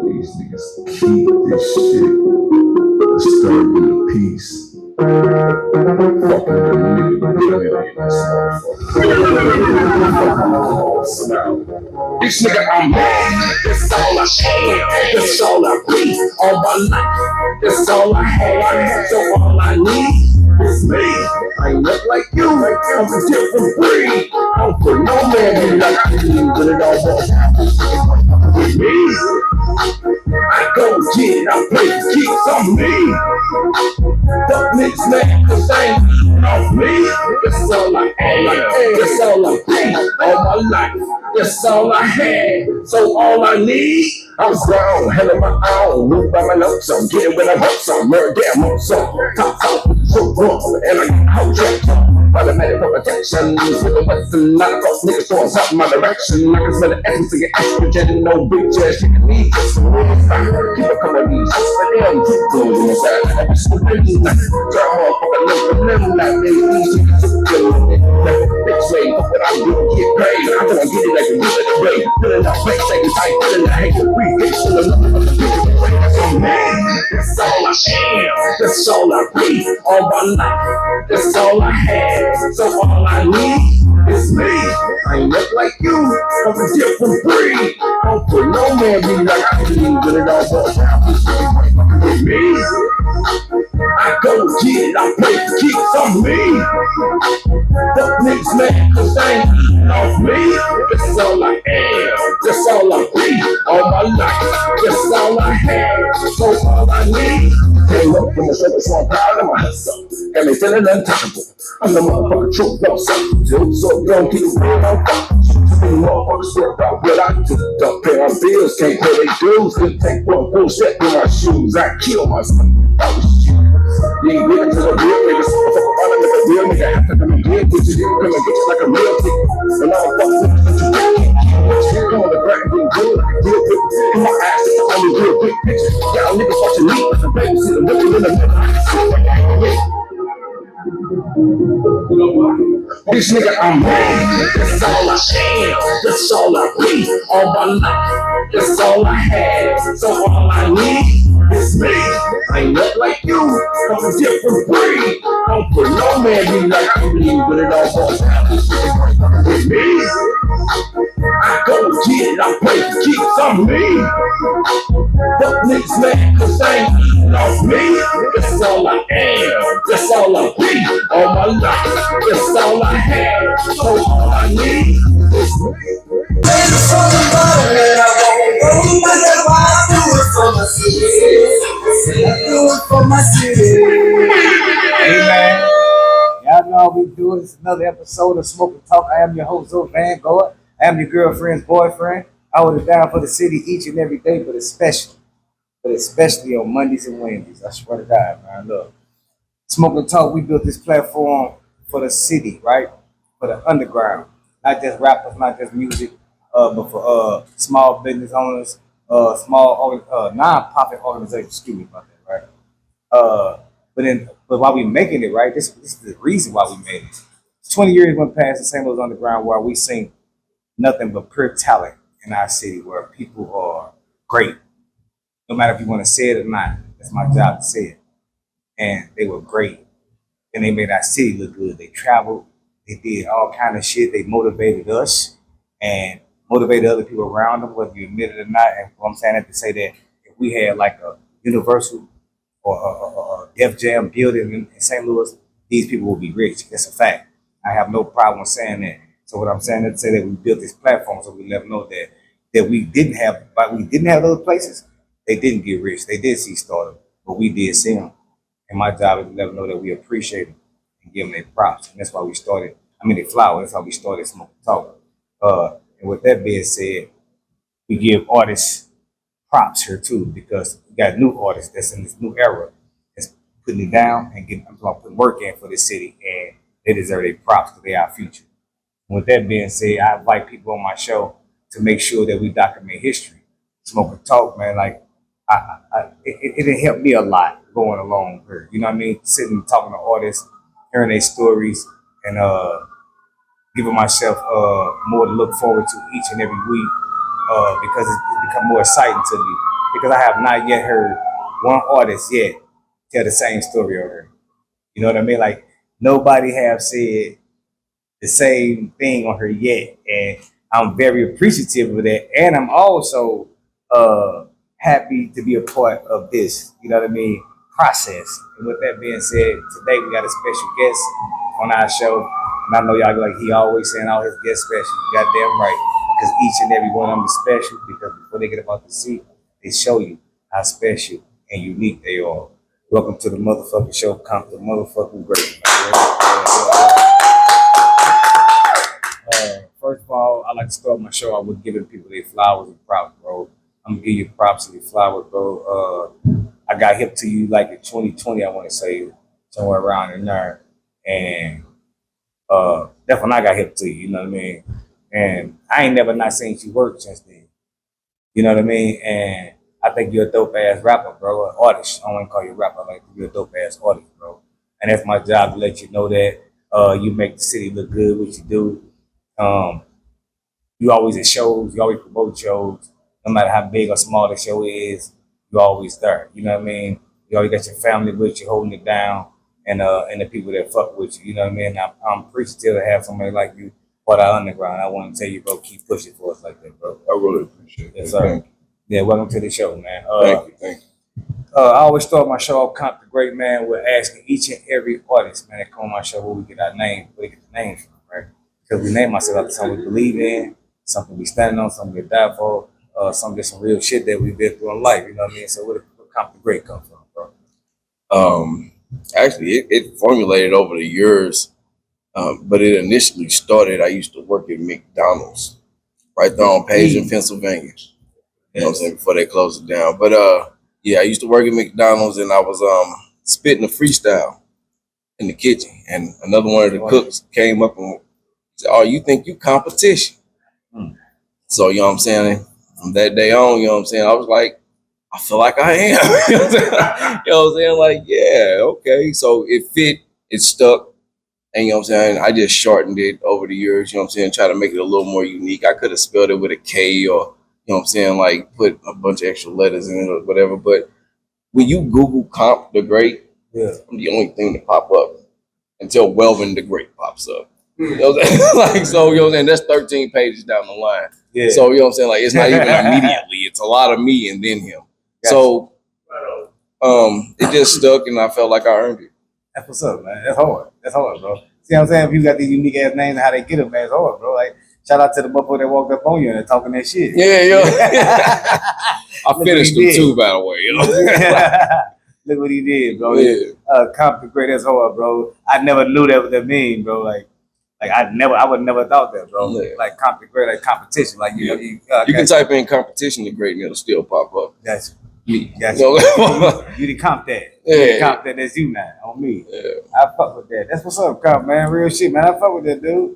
These niggas keep this shit disturbing the peace. Fucking the nigga in this motherfucker. This nigga I'm mad. That's all I am. That's all I be. All my life. That's all I had. So all I need is me. I ain't not like you. I'm a different breed. I'm for no man like you. But it all goes with me. I go get, I play the keys on me. Fuck niggas mad cause they ain't off me. That's all I am. That's all I be. All my life. That's all I had. So all I need, I'm grown, handling my own. Move by my notes, I'm getting when I want some. Murder damn on some. Top so wrong. And I got whole track. Automatic for protection. With a weapon, not across niggas throwing something my direction. I can smell the essence of your estrogen and no bitch ass. You can need just some real fire. Keep a couple of these just for them. Keep going on the side. I'm just living like turn motherfucker living like me. Easy to kill it. Bitch way for what I do, get paid. I'm gonna get it like a real the way. Feeling that face, taking tight, feeling that hate. We get to the love of the bitch. That's all man. That's all I am. That's all I be. All my life. That's all I had. So all I need is me. I ain't not like you. I'm a different breed. I'm for no man be like I believe in it all goes down with me. I go get it, I play the keys on me. Fuck niggas mad cause they ain't off me. That's all I am, that's all I be. All my life, that's all I had. So all I need. Came up from the surface, so I'm proud of my hustle. Got me feeling untouchable. I'm the motherfucking truth, no something to. So you don't keep it real, no fuck. Motherfuckers work out what I do. Don't pay my bills, can't pay their dues. Couldn't take one full step in my shoes. I kill myself. I was shit. You ain't living to the real niggas. I fuck around and make a real nigga. After them, I'm dead with you. You come and get you like a real ticket. And all the fuck niggas that you can't. Come on, the crack being good. Real quick. In my ass, it's the only real big picture. Y'all niggas watching me. As a baby, see the looking in the middle. This nigga I'm mad. That's all I am. That's all I be. All my life. That's all I had. So all I need is me. I ain't not like you. I'm a different breed. I'm for no man be like I believe when it all goes down with me. I go get it. I play the keys on me. Fuck niggas mad cause they ain't off me. That's all I am. That's all I be. All my life. That's all I had. So all I need is me. That's for the bottom and I won't go, but that's why I do it for my city. I do it for my city. Hey man, y'all know how we do it. It's another episode of Smoke and Talk. I am your host, Zoe Vanguard. I am your girlfriend's boyfriend. I hold it down for the city each and every day, but especially on Mondays and Wednesdays. I swear to God, man. Look, Smoke and Talk, we built this platform for the city, right? For the underground. Not just rappers, not just music, but for small business owners, non-profit organizations. Excuse me about that, right? But while we making it, right? This is the reason why we made it. 20 years went past the St. Louis Underground, where we seen nothing but pure talent in our city, where people are great. No matter if you want to say it or not, that's my job to say it. And they were great, and they made our city look good. They traveled. They did all kind of shit. They motivated us and motivated other people around them, whether you admit it or not. And what I'm saying that to say that if we had like a Universal or a Def Jam building in St. Louis, these people will be rich. That's a fact. I have no problem saying that. So what I'm saying is to say that we built this platform so we let them know that we didn't have, but we didn't have those places. They didn't get rich. They did see stardom, but we did see them. And my job is to let them know that we appreciate them and give them their props. And that's why we started. Their flowers. That's how we started Smoke and Talk. And with that being said, we give artists props here too, because we got new artists that's in this new era that's putting it down and putting work in for this city, and they deserve their props because they are our future. And with that being said, I invite people on my show to make sure that we document history. Smoke and Talk, man, like it helped me a lot going along here. You know what I mean? Sitting and talking to artists, hearing their stories, and giving myself more to look forward to each and every week because it's become more exciting to me because I have not yet heard one artist yet tell the same story of her. You know what I mean? Like nobody have said the same thing on her yet, and I'm very appreciative of that. And I'm also happy to be a part of this. You know what I mean? Process. And with that being said, today we got a special guest on our show, and I know y'all like he always saying all his guests special. Goddamn right, because each and every one of them is special. Because before they get about the seat, they show you how special and unique they are. Welcome to the motherfucking show. Come to motherfucking great. First of all, I like to start my show out with giving people their flowers and props, bro. I'm gonna give you props and flowers, bro. I got hip to you like in 2020, I want to say, somewhere around in there, and that's when I got hip to you. You know what I mean? And I ain't never not seen you work since then. You know what I mean? And I think you're a dope ass rapper, bro. An artist. I don't want to call you a rapper. I like you're a dope ass artist, bro. And that's my job to let you know that you make the city look good. What you do. You always at shows. You always promote shows. No matter how big or small the show is, you always there. You know what I mean? You always got your family with you, holding it down, and the people that fuck with you. You know what I mean? I'm appreciative to have somebody like you for our underground. I want to tell you, bro, keep pushing for us like that, bro. I really appreciate it. Yes, sir. Yeah, welcome to the show, man. Thank you. I always start my show off, Comp the Great, man, with asking each and every artist, man, that come on my show where we get our name, where we get the names from, right? Because we name ourselves after something we believe in, something we stand on, something we die for, some real shit that we've been through in life, you know what I mean? So where Comp the Great come from, bro? Actually, it formulated over the years, but it initially started. I used to work at McDonald's, right there on Page in Pennsylvania. You know what I'm saying, before they closed it down. But yeah, I used to work at McDonald's, and I was spitting a freestyle in the kitchen, and another one of the cooks came up and said, "Oh, you think you competition?" So, you know what I'm saying? From that day on, you know what I'm saying, I was like, I feel like I am. You know what I'm saying? You know what I'm saying? Like, yeah, okay. So it fit, it stuck. And you know what I'm saying? I just shortened it over the years, you know what I'm saying? Try to make it a little more unique. I could have spelled it with a K or, you know what I'm saying, like put a bunch of extra letters in it or whatever. But when you Google Comp the Great, Yeah. I'm the only thing to pop up until Welvin the Great pops up. You know what I'm saying? Like, so, you know what I'm saying? That's 13 pages down the line. Yeah. So, you know what I'm saying? Like, it's not even immediately. It's a lot of me and then him. Gotcha. So, it just stuck and I felt like I earned it. That's what's up, man. That's hard. That's hard, bro. See what I'm saying? If you got these unique ass names and how they get them, man, it's hard, bro. Like, shout out to the motherfucker that walked up on you and they're talking that shit. Yeah, yeah. I finished them too, by the way. You know? Look what he did, bro. Yeah. Comp the Great, that's hard, bro. I never knew that what that mean, bro. Like I would never thought that, bro. Yeah. Like Comp the Great, like competition. Like you know, You can type in competition the great and it'll still pop up. That's Me. Gotcha. You know? you did comp that. Yeah. You did comp that. That's you now on me. Yeah. I fuck with that. That's what's up, comp, man. Real shit, man. I fuck with that, dude.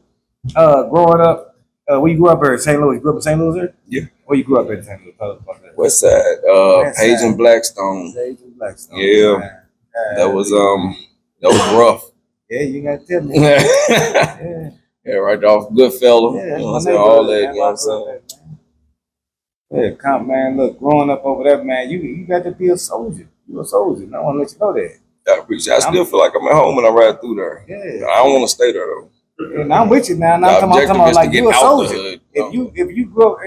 Growing up, where you grew up at? St. Louis. You grew up in St. Louis, or? Yeah. Where you grew up at St. Louis? Tell us about that. West Side, West Page Side. and Blackstone. Page and Blackstone. Yeah. Man. That was rough. Yeah, you gotta tell me. Yeah, Yeah. right off Goodfella. Yeah, You know what I'm that's saying? my All neighborhood, that, man. you know what I'm saying? Yeah, comp, man. Look, growing up over there, man, you got to be a soldier. You a soldier. I want to let you know that. I appreciate it. I still feel like I'm at home when I ride through there. Yeah. I don't want to stay there though. And I'm with you now. And The I'm talking objective about is to like get you a out the soldier. hood. If you grew up,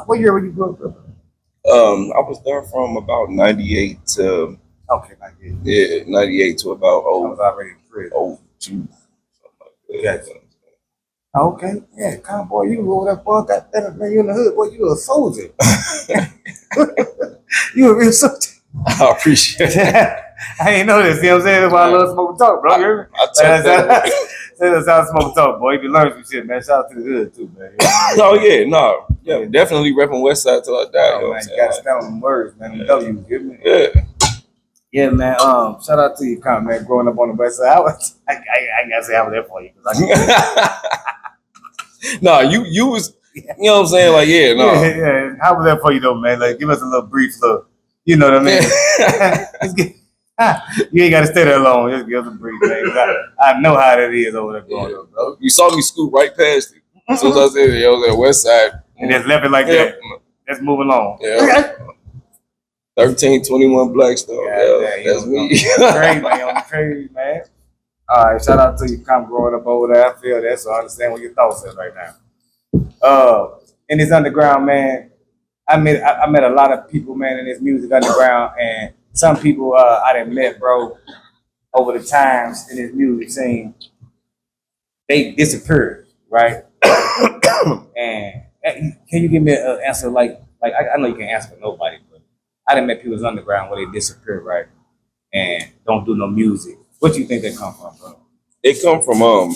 what year were you grew up? I was there from about 98 to Okay, like yeah. 98 to about I was already in prison. 02. Something like that. Gotcha. Okay, yeah, come boy, you over that boy, got that man, you in the hood, boy, you a soldier. You a real soldier. I appreciate it. I ain't know this, you know what I'm saying? That's why I love smoke talk, bro. You hear me? I took that. That's how smoke talk, boy. You be learning some shit, man. Shout out to the hood too, man. Oh yeah, no, yeah, definitely repping West Side till I die. You know Oh, what man, I'm you saying? gotta stand on them words, man. Them W's, you hear me? Yeah. Yeah, man. Shout out to you, Con, man. Growing up on the west side, I gotta say I was there for you. 'Cause No, you was, you know what I'm saying? Like, yeah, no. yeah. How was that for you though, man? Like, give us a little brief look. You know what I mean? You ain't gotta stay there long. Just give us a brief, man. I know how that is over there going on, bro. You saw me scoot right past it. As soon as I said I was at West Side. And just left it like that. Let's move along. Yeah. 1321 Blackstone. Yeah, that's me. Crazy, man. On the crazy, man. All right, shout out to you, come growing up over there. I feel that, so I understand what your thoughts is right now. In this underground, man, I met a lot of people, man, in this music underground, and some people I done met, bro, over the times in this music scene. They disappeared, right? And can you give me an answer like I know you can't answer for nobody, but I done met people in underground where they disappear, right? And don't do no music. What do you think that come from, bro? It come from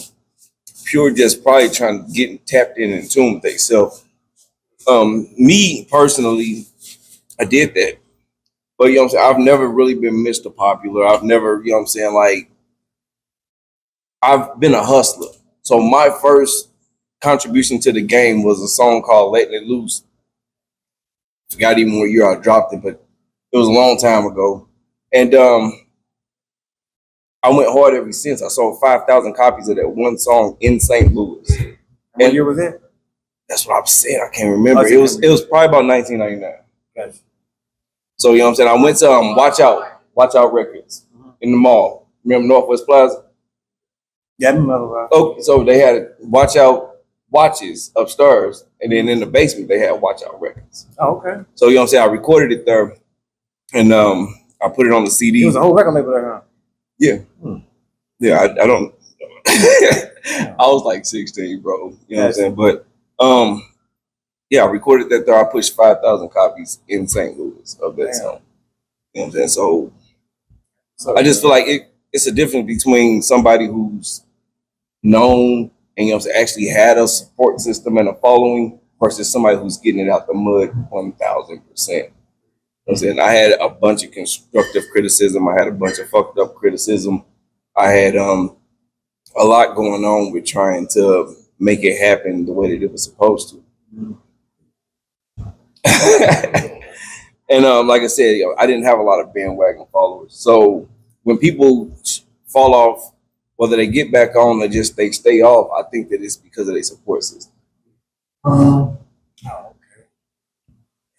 pure just probably trying to get tapped in tune with themselves. Me personally, I did that. But you know what I'm saying, I've never really been Mr. Popular. I've never, you know what I'm saying, like I've been a hustler. So my first contribution to the game was a song called Letting It Loose. Forgot even what year I dropped it, but it was a long time ago. And I went hard ever since. I sold 5,000 copies of that one song in St. Louis. What year was it? That's what I'm saying. I can't remember. It was probably about 1999. Gotcha. So you know what I'm saying? I went to Watch Out Records in the mall. Remember Northwest Plaza? Yeah, I remember. Oh, so they had Watch Out watches upstairs, and then in the basement they had Watch Out Records. Oh, okay. So you know what I'm saying? I recorded it there, and I put it on the CD. It was a whole record label there, huh? Yeah. Yeah, I don't. I was like 16, bro. You know what I'm saying? But yeah, I recorded that there. I pushed 5,000 copies in St. Louis of that song. You know what I'm saying? So I just feel like it's a difference between somebody who's known and you know what I'm saying, actually had a support system and a following versus somebody who's getting it out the mud 1,000%. You know what I'm saying? I had a bunch of constructive criticism. I had a bunch of fucked up criticism. I had a lot going on with trying to make it happen the way that it was supposed to. And like I said, I didn't have a lot of bandwagon followers. So when people fall off, whether they get back on or just they stay off, I think that it's because of their support system. Oh, okay.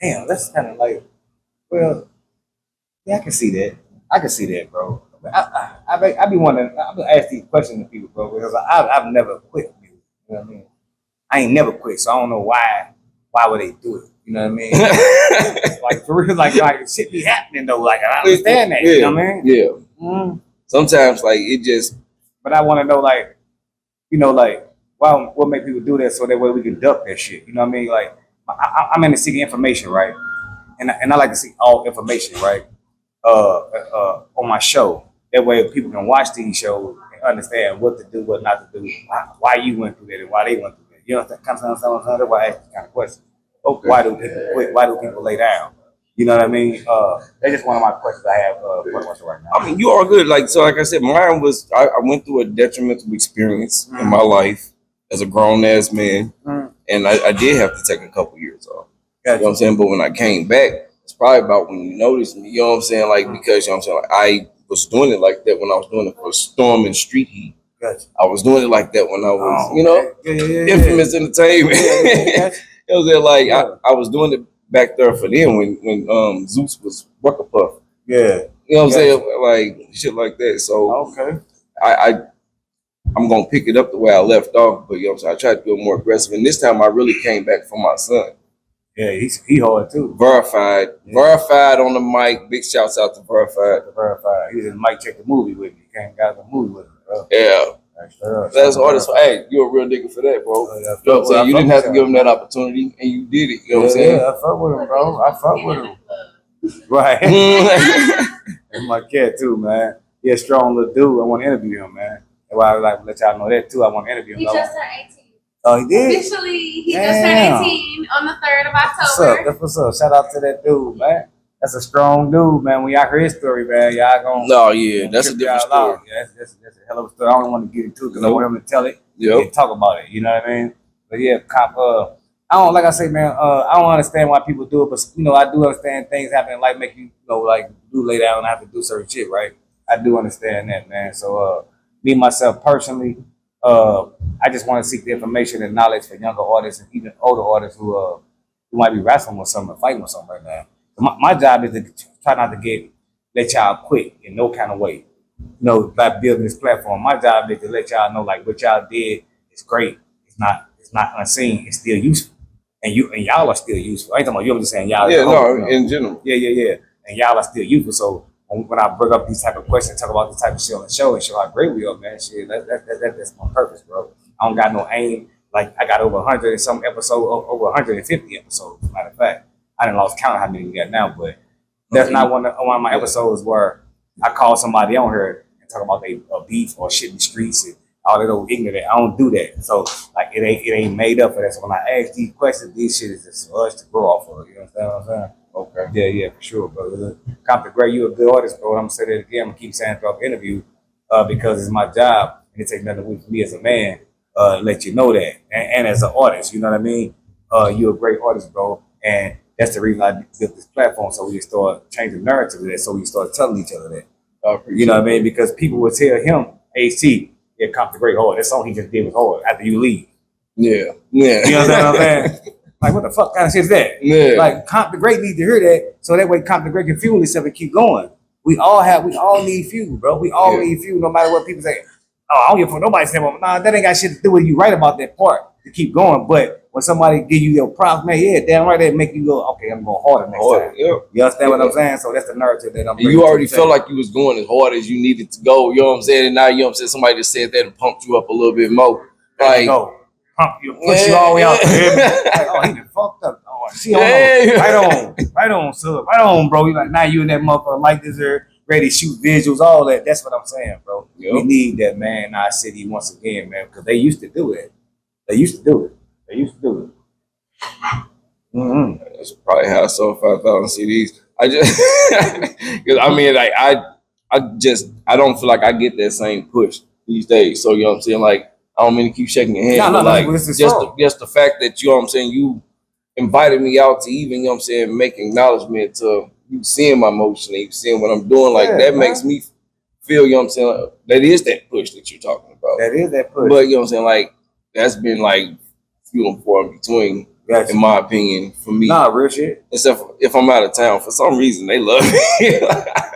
Damn, that's kind of like, well, yeah, I can see that. I can see that, bro. I be wondering. I be asking these questions to people, bro, because I've never quit music. You know what I mean? I ain't never quit, so I don't know why. Why would they do it? You know what I mean? Like for real, like shit be happening though. Like I understand that. Yeah, you know what I mean? Yeah. Mm. Sometimes like it just. But I want to know, like, you know, like what make people do that so that way we can duck that shit. You know what I mean? Like I'm into seeking information, right? And I like to see all information, right? On my show. That way people can watch these shows and understand what to do, what not to do, why you went through that and why they went through that. You know, that kind of stuff. That's why I ask this kind of question. Okay. Why do people quit? Why do people lay down? You know what I mean? That's just one of my questions I have right now. I mean, you are good. Like I said, mine was I went through a detrimental experience in my life as a grown ass man, and I did have to take a couple years off. Gotcha. You know what I'm saying? But when I came back, it's probably about when you noticed me. You know what I'm saying? Like because you know what I'm saying, like, I was doing it like that when I was doing it for Storm and Street Heat. Gotcha. I was doing it like that when I was, Infamous Entertainment. Gotcha. You know what I'm saying? Like I was doing it back there for them when Zeus was Rucker Puff. Yeah. You know what I'm saying? Like shit like that. So okay. I'm gonna pick it up the way I left off, but you know what I'm saying? I tried to be more aggressive. And this time I really came back for my son. Yeah, he hard too. Verified. Yeah. Verified on the mic. Big shouts out to Verified. Verified. He didn't mic check the movie with me. He came got the movie with me, bro. Yeah. That's hardest. Hey, you're a real nigga for that, bro. You know what I'm saying? You didn't have to give him that opportunity, and you did it. You know what I'm saying? Yeah, I fuck with him, bro. I fuck with him. Right. And my cat too, man. He a strong little dude. I want to interview him, man. That's why I like to let y'all know that too. I want to interview him. He just turned 18. Oh, he did? Officially, he just turned 18 on the 3rd of October. What's up? That's what's up. Shout out to that dude, man. That's a strong dude, man. When y'all hear his story, man, y'all gonna. No, yeah, that's a different story. Yeah, that's a hell of a story. I don't want to get into it because I want him to tell it. Yep. And talk about it. You know what I mean? But yeah, cop. I don't like I say, man. I don't understand why people do it, but you know, I do understand things happen in life make you, you know, like do lay down and have to do certain shit, right? I do understand that, man. So, me myself personally, I just want to seek the information and knowledge for younger artists and even older artists who might be wrestling with something, or fighting with something right now. So my job is to try not to let y'all quit in no kind of way. You know, by building this platform, my job is to let y'all know like what y'all did is great. It's not unseen. It's still useful, and y'all are still useful. I ain't talking about you. I'm just saying y'all. Yeah, no, you know. in general. Yeah. And y'all are still useful. So when I bring up these type of questions, talk about this type of shit on the show and show how great we are, man. Shit, that's my purpose, bro. I don't got no aim. Like I got over 100 and some episodes, over 150 episodes. Matter of fact, I didn't lost count how many we got now, but that's not one of my episodes where I call somebody on here and talk about they beef or shit in the streets and all that old ignorant. I don't do that. So like it ain't made up for that. So when I ask these questions, these shit is just for us to grow off of. You understand what I'm saying? Okay. Yeah, for sure, bro. Compton Gray, you a good artist, bro. I'm gonna say that again. I'm gonna keep saying throughout the interview because it's my job and it takes nothing away from me as a man. Let you know that, and as an artist, you know what I mean. You're a great artist, bro, and that's the reason I built this platform so we can start changing the narrative of that, so we can start telling each other that. You know what I mean? Because people will tell him, AC, yeah, Compton Gray hard. That song he just did was hard after you leave. Yeah. You know what I'm saying? Like, what the fuck kind of shit is that? Yeah. Like, Compton Gray need to hear that so that way Compton Gray can fuel himself and keep going. We all need fuel, bro. We all need fuel no matter what people say. Oh, I don't give a fuck. Nobody saying, well, nah, that ain't got shit to do with you right about that part to keep going. But when somebody give you your props, man, yeah, damn right, that make you go, okay, I'm going harder next time. Yeah. You understand what I'm saying? So that's the narrative that I'm And you already felt like you was going as hard as you needed to go. You know what I'm saying? And now, you know what I'm saying? Somebody just said that and pumped you up a little bit more. Like, go. Pump you, push you all the way out there. Like, oh, he done fucked up. Oh, see, right on, sir. Right on, bro. You like, now you and that motherfucker like this here. Ready to shoot visuals, all that. That's what I'm saying, bro. Yep. We need that, man, in our city once again, man, because they used to do it. They used to do it. Mm-hmm. That's probably how I sold 5,000 CDs. I just, because I mean, like, I don't feel like I get that same push these days. So, you know what I'm saying? Like, I don't mean to keep shaking your hand. No, like, just the fact that, you know what I'm saying, you invited me out to even, you know what I'm saying, make acknowledgement to you seeing my motion and you seeing what I'm doing, like that makes me feel, you know what I'm saying, that is that push that you're talking about. That is that push. But you know what I'm saying, like that's been like few and far in between, in my opinion, for me. Nah, real shit. Except for if I'm out of town, for some reason they love me.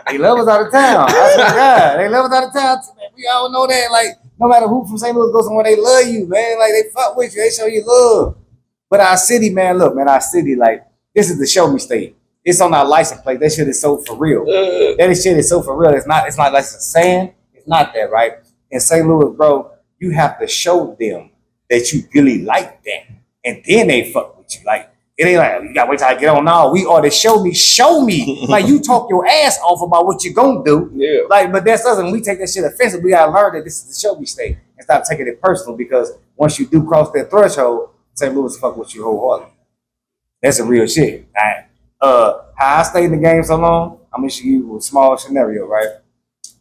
They love us out of town. I swear to God, they love us out of town. We all know that. Like no matter who from St. Louis goes somewhere, they love you, man. Like they fuck with you, they show you love. But our city, man, look, man, our city, like this is the show me state. It's on our license plate. That shit is so for real. That shit is so for real. It's not like saying. It's not that, right? In St. Louis, bro, you have to show them that you really like that. And then they fuck with you. Like, it ain't like, you gotta wait till I get on. No, we ought to show me. Like, you talk your ass off about what you gonna do. Yeah. Like, but that's us. And we take that shit offensive. We gotta learn that this is the show me state. And stop taking it personal because once you do cross that threshold, St. Louis fuck with you wholeheartedly. That's a real shit. How I stayed in the game so long, I'm gonna show you a small scenario, right?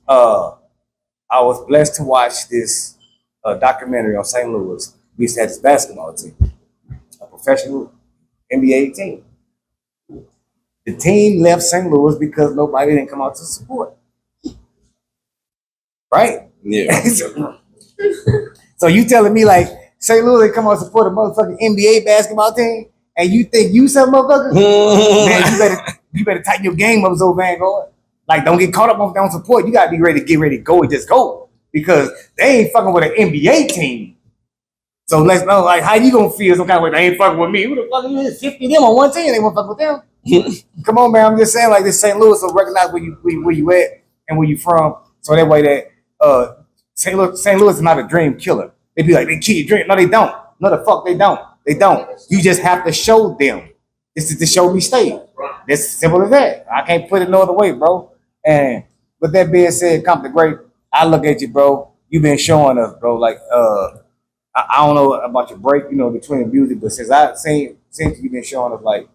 I was blessed to watch this documentary on St. Louis. We used to have this basketball team, a professional NBA team. The team left St. Louis because nobody didn't come out to support. Right? Yeah. So you telling me like St. Louis didn't come out to support a motherfucking NBA basketball team? And you think you some motherfucker? Man, you better tighten your game up, so Vanguard. Like, don't get caught up on support. You gotta be ready to go and just go because they ain't fucking with an NBA team. So let's know, like, how you gonna feel some kind of way? They ain't fucking with me. Who the fuck are you? 50 of them on one team. They won't fuck with them. Come on, man. I'm just saying, like, this St. Louis will recognize where you at and where you from. So that way that St. Louis is not a dream killer. They be like, they kill your dream. No, they don't. No, the fuck they don't. They don't. You just have to show them. This is the show me state. That's simple as that. I can't put it no other way, bro. And with that being said, Compton Gray, I look at you, bro. You've been showing us, bro. Like, I don't know about your break, you know, between the music, but since I seen you've been showing us, like,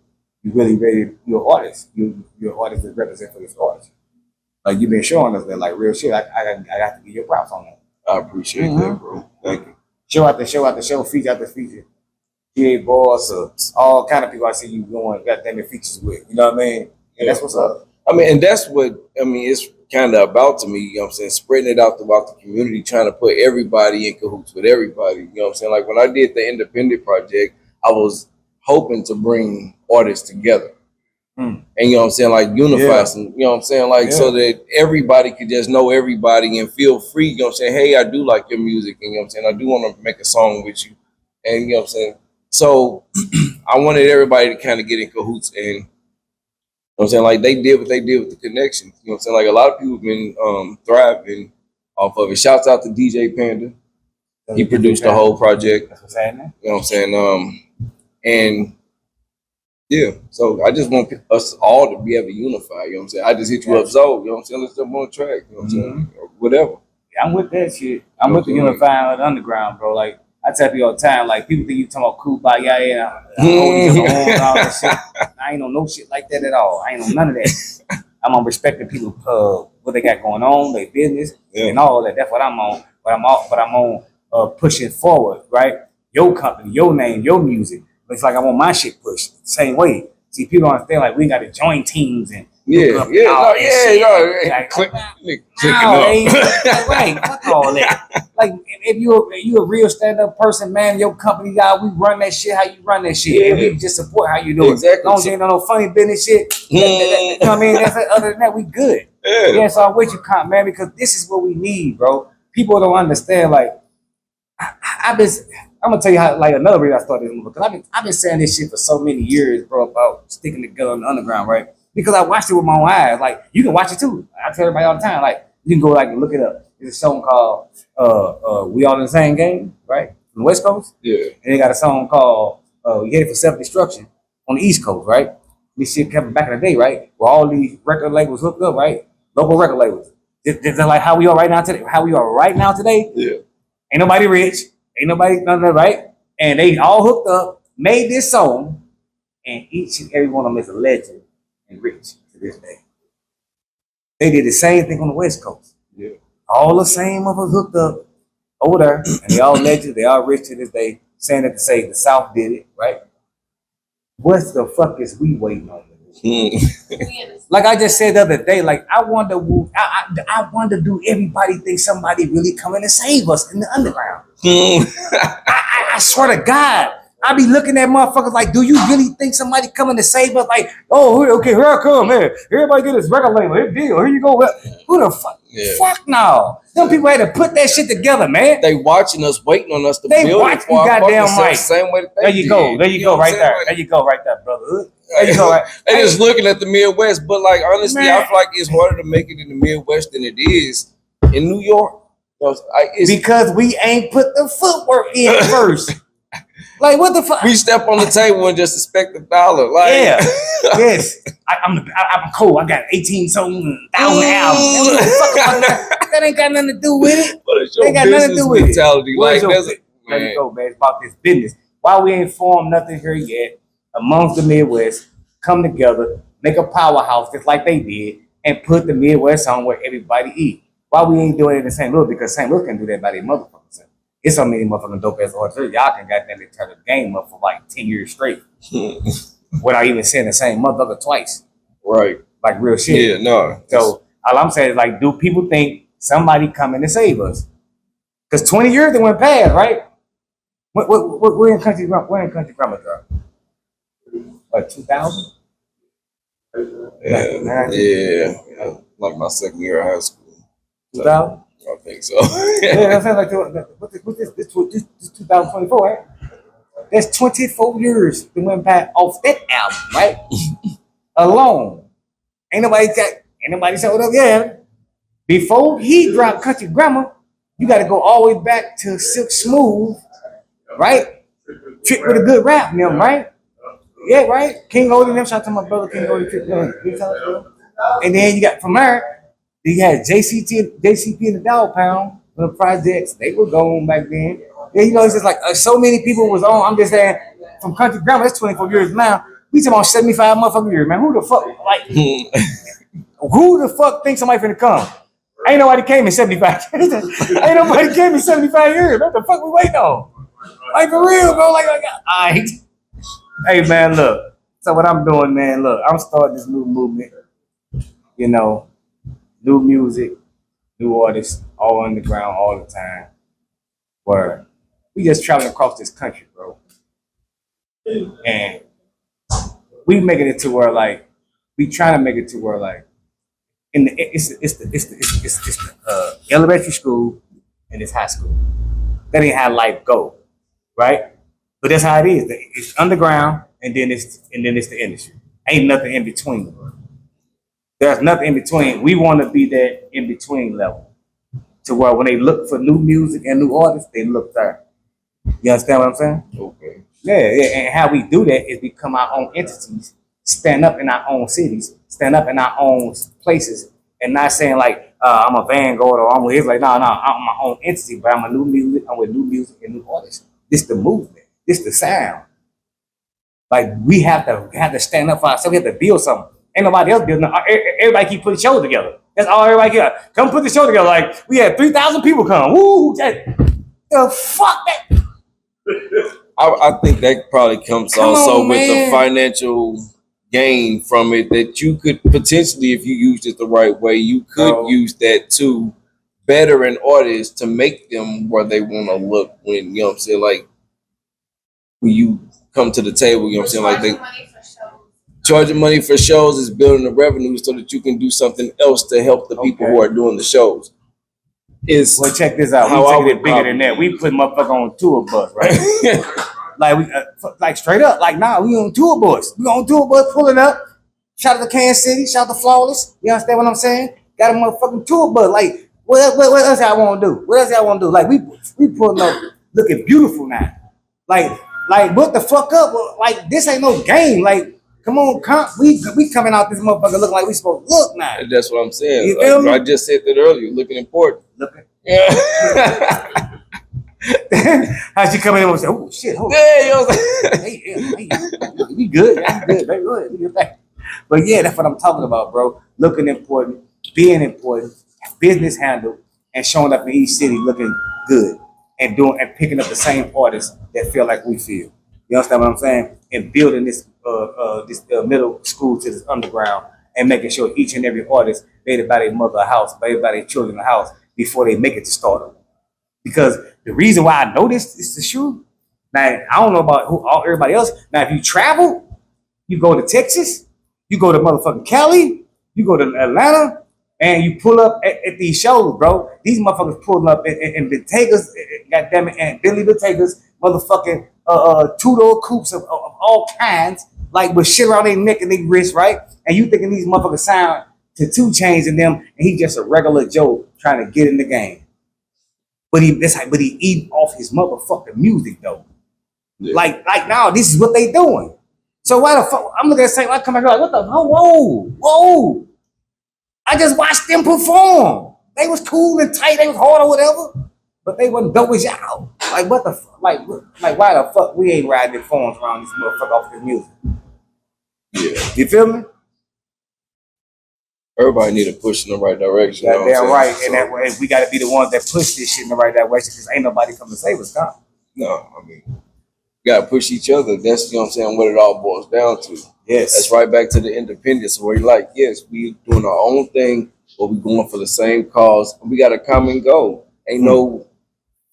you really ready. You're an artist. You're an artist that represents for this artist. Like, you've been showing us that, like, real shit. I got to give you props on that. I appreciate that, bro. Thank you. Show after show after show, feature after feature. GA Boss, or all kind of people I see you going goddamn it features with. You know what I mean? And that's what's up. I mean, and that's what I mean. It's kind of about to me. You know what I'm saying? Spreading it out throughout the community, trying to put everybody in cahoots with everybody. You know what I'm saying? Like when I did the independent project, I was hoping to bring artists together. And you know what I'm saying, like unify some, you know what I'm saying, like so that everybody could just know everybody and feel free, you know what I'm saying, hey, I do like your music, and you know what I'm saying, I do want to make a song with you, and you know what I'm saying. So I wanted everybody to kind of get in cahoots, and you know what I'm saying, like they did what they did with the connections. You know what I'm saying, like a lot of people have been thriving off of it. Shouts out to DJ Panda. He produced the whole project. That's what's happening. You know what I'm saying, and yeah, so I just want us all to be able to unify, you know what I'm saying? I just hit you up, Zoe, you know what I'm saying? Let's jump on the track, you know what I'm saying? Or whatever. Yeah, I'm with that shit. I'm with the unifying of the underground, bro. Like, I tell people all the time, like, people think you talking about Kumbaya and all that shit. I ain't on no shit like that at all. I ain't on none of that. I'm on respecting people, what they got going on, their business, and all that. That's what I'm on. But I'm on pushing forward, right? Your company, your name, your music. It's like I want my shit pushed the same way. See, people don't understand, like, we got to join teams and click up. Right, fuck all that. Like, if you a real stand-up person, man, your company guy, we run that shit how you run that shit. And we just support how you do it. As long as you ain't no funny business shit, you know what I mean? Other than that, we good. Yeah, so I'm with you, man, because this is what we need, bro. People don't understand, like, I'm gonna tell you how, like, another reason I started this movie, because I've been saying this shit for so many years, bro, about sticking together in the underground, right? Because I watched it with my own eyes. Like, you can watch it too. I tell everybody all the time, like, you can go like look it up. There's a song called "We All in the Same Game," right? From the West Coast. Yeah. And they got a song called "We Headed for Self-Destruction" on the East Coast, right? This shit kept back in the day, right? Where all these record labels hooked up, right? Local record labels. Just like how we are right now today. How we are right now today. Yeah. Ain't nobody rich. Ain't nobody none of that, right? And they all hooked up, made this song, and each and every one of them is a legend and rich to this day. They did the same thing on the West Coast. Yeah. All the same of us hooked up over there, and they all legends, they all rich to this day, saying that to say the South did it, right? What the fuck is we waiting on? Like I just said the other day, like I wonder, do everybody think somebody really coming to save us in the underground? I swear to God, I be looking at motherfuckers like, do you really think somebody coming to save us? Like, oh, okay, here I come, man. Everybody get this record label, here deal, here you go. Who the fuck? Yeah. Fuck no. Them people had to put that shit together, man. They watching us, waiting on us to they build watch it. You goddamn right. Same way that there you go. There you go, right there. There you go, right there, brother. There you go, right. They just looking at the Midwest, but like honestly, man, I feel like it's harder to make it in the Midwest than it is in New York. Because we ain't put the footwork in first. Like what the fuck? We step on the table and just expect $1. Like yes. I'm cool. I got 18 songs, 1,000 albums. That ain't got nothing to do with it. But it's your ain't got nothing to do with mentality. Like there you go, man. It's about this business. Why we ain't formed nothing here yet amongst the Midwest? Come together, make a powerhouse just like they did, and put the Midwest on where everybody eat. Why we ain't doing it in St. Louis? Because St. Louis can do that by their motherfuckers. It's so many motherfucking dope ass artists. Y'all can goddamn turn the game up for like 10 years straight without even saying the same motherfucker twice. Right. Like real shit. Yeah, no. So all I'm saying is like, do people think somebody coming to save us? Because 20 years they went past, right? We're in country grammar drop. What, 2000? Yeah. Like my second year of high school. 2000? I think so. Yeah, that sounds like what's this 2024, right? That's 24 years that went back off that album, right? Alone. Ain't nobody said what up, yeah. Before he dropped Country Grammar, you got to go all the way back to Silk Smooth, right? Trick with a good rap, them, right? Yeah, right. King Odie, them. Shout out to my brother King Odie, Trick. And then you got from there. You had JCP and the Dog Pound, the projects, they were going back then. Yeah, you know, it's just like so many people was on. I'm just saying, from Country Grammar, that's 24 years now. We talking about 75 motherfucking years, man. Who the fuck, like, who the fuck thinks somebody finna come? Ain't nobody came in 75 years. Ain't nobody came in 75 years. What the fuck we waiting on? Like for real, bro. Like, all right. Hey man, look. So what I'm doing, man, look, I'm starting this new movement, you know, new music, new artists, all underground all the time. Where we just traveling across this country, bro. And we making it to where like we trying to make it to where like in the elementary school and it's high school. That ain't how life go, right? But that's how it is. It's underground and then it's the industry. Ain't nothing in between. There's nothing in between. We want to be that in between level to where when they look for new music and new artists, they look there. You understand what I'm saying? Okay. Yeah, and how we do that is become our own entities, stand up in our own cities, stand up in our own places, and not saying like I'm a Vanguard or I'm with his. Like, no, I'm my own entity, but I'm with new music and new artists. This the movement. This the sound. Like we have to stand up for ourselves. We have to build something. Ain't nobody else building. Everybody keep putting shows together. That's all everybody got. Come put the show together. Like we had 3,000 people come. Woo! The fuck that. I think that probably comes Come also on, with the man. financial gain from it that you could potentially, if you used it the right way, you could Bro. use that to better an artist to make them where they want to look when, you know what I'm saying, like when you come to the table, you know what I'm saying, like they Money for shows. charging money for shows is building the revenue so that you can do something else to help the people Okay. who are doing the shows. Is Well, check this out. How I We taking would it bigger than that. We put motherfucker on tour bus, right? Like we, like straight up, like nah, we on tour bus. We on tour bus pulling up. Shout out to Kansas City. Shout out to Flawless. You understand what I'm saying? Got a motherfucking tour bus. Like what else I want to do? What else I want to do? Like we pulling up, looking beautiful now. Like what the fuck up? Like this ain't no game. Like come on, we coming out this motherfucker looking like we supposed to look now. That's what I'm saying. You feel me? I just said that earlier, looking important. Looking. Yeah. How she come in and say, oh shit, hold on. Yeah, you know what I'm saying? Hey, we good, yeah, we good, baby, go ahead, do your thing. But yeah, that's what I'm talking about, bro. Looking important, being important, business handle, and showing up in each city looking good and picking up the same artists that feel like we feel. You understand what I'm saying? And building this middle school to this underground and making sure each and every artist made it by their mother a house, made by their children a house before they make it to stardom. Because the reason why I know this is the truth. Now I don't know about everybody else. Now if you travel, you go to Texas, you go to motherfucking Cali, you go to Atlanta, and you pull up at these shows, bro. These motherfuckers pulling up in Bentaygas, goddamn it, and Billy Bentaygas, motherfucking two-door coupes of all kinds, like with shit around their neck and their wrist, right? And you thinking these motherfuckers sound to 2 Chainz in them, and he just a regular Joe trying to get in the game. But he eating off his motherfucking music though. Yeah. Like now, this is what they doing. So why the fuck? I'm looking at Saint, I come back like, what the? Whoa! I just watched them perform. They was cool and tight. They was hard or whatever, but they wasn't dope as y'all. Like what the fuck? Like why the fuck we ain't riding the phones around this motherfucker off this music? Yeah. You feel me? Everybody need to push in the right direction. You know what I'm Goddamn right. saying? And that way, we got to be the ones that push this shit in the right direction because ain't nobody coming to save us, huh? No, I mean, you gotta push each other. That's, you know what I'm saying, what it all boils down to. Yes. That's right back to the independence where you're like, yes, we doing our own thing, but we going for the same cause. We got a common goal. Ain't no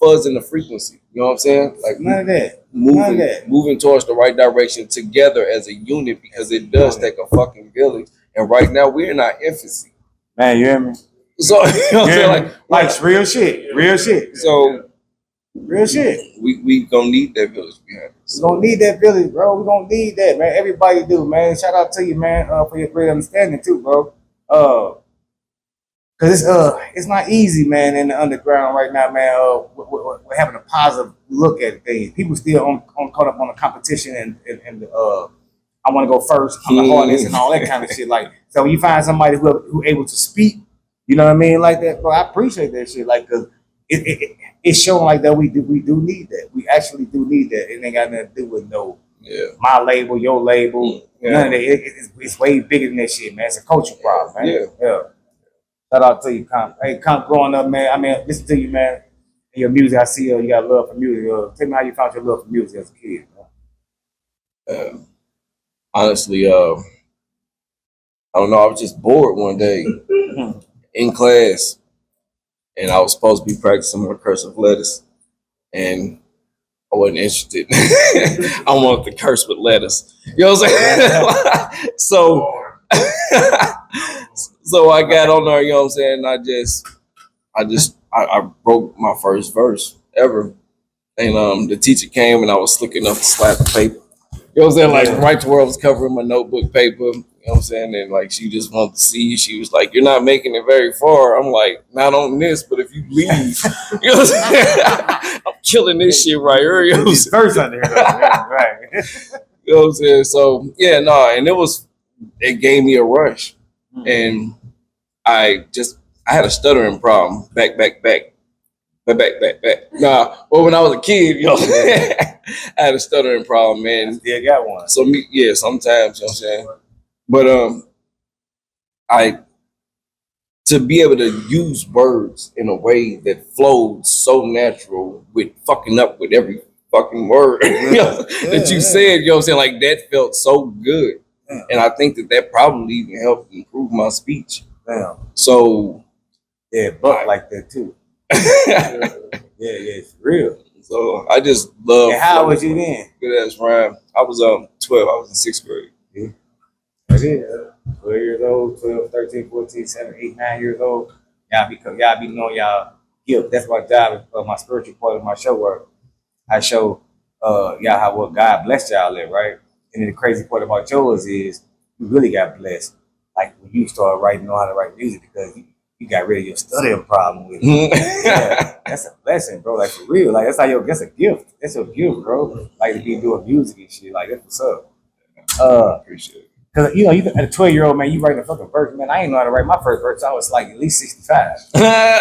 fuzz in the frequency. You know what I'm saying? Like None of that. None of that. moving towards the right direction together as a unit because it does take a fucking village. And right now we're in our infancy. Man, you hear me? So you know what I'm saying? Like real shit. Real shit. So Real shit. we gonna need that village behind us. We're gonna need that village, bro. We're gonna need that, man. Everybody do, man. Shout out to you, man, for your great understanding too, bro. Cause it's not easy, man, in the underground right now, man. We're having a positive look at things. People still on caught up on the competition and I want to go first. I'm the hardest and all that kind of shit. Like, so when you find somebody who able to speak, you know what I mean, like that, bro. I appreciate that shit, like, cause it's showing like that we do need that. We actually do need that. It ain't got nothing to do with my label, your label, none of that. It's way bigger than that shit, man. It's a culture problem, man. Yeah. Shout out to you, Comp. Hey, Comp, growing up, man. I mean, listen to you, man. Your music, I see you got love for music. Tell me how you found your love for music as a kid. Honestly, I don't know. I was just bored one day in class, and I was supposed to be practicing more cursive letters, and I wasn't interested. I wanted to curse with letters. You know what I'm saying? so, so I got on there. You know what I'm saying? I wrote my first verse ever, and the teacher came, and I was slick enough to slap the paper. You know what I'm saying? Like right to where I was covering my notebook paper. You know what I'm saying? And like she just wanted to see. She was like, "You're not making it very far." I'm like, "Not on this, but if you leave," you know what I'm saying? I'm killing this shit right here. You know what I'm saying? First on there, right? You know what I'm saying? So yeah, no, and it gave me a rush, and I had a stuttering problem. Back. Nah, well, when I was a kid, you know, I had a stuttering problem, man. Still got one. So yeah, sometimes, you know what I'm saying? But to be able to use words in a way that flows so natural with fucking up with every fucking word that you said, you know what I'm saying? Like that felt so good. Yeah. And I think that probably even helped improve my speech. Damn. So yeah, but like that too. yeah, it's real. So I just love. And how was you then? Good ass rhyme. I was 12. I was in 6th grade. Yeah. That's it. 12 years old, 12, 13, 14, 17, 8, 9 years old. Y'all be knowing y'all gift. That's my job, my spiritual part of my show where I show y'all how what God blessed y'all in, right? And then the crazy part about yours is you really got blessed. Like when you started know how to write music because you got rid of your stuttering problem with it. Yeah, that's a blessing, bro. Like for real. Like that's a gift. That's a gift, bro. Like to be doing music and shit. Like that's what's up. Appreciate it. Cause you at a 12-year-old man, you writing a fucking verse, man. I ain't know how to write my first verse. I was like at least 65. Yeah,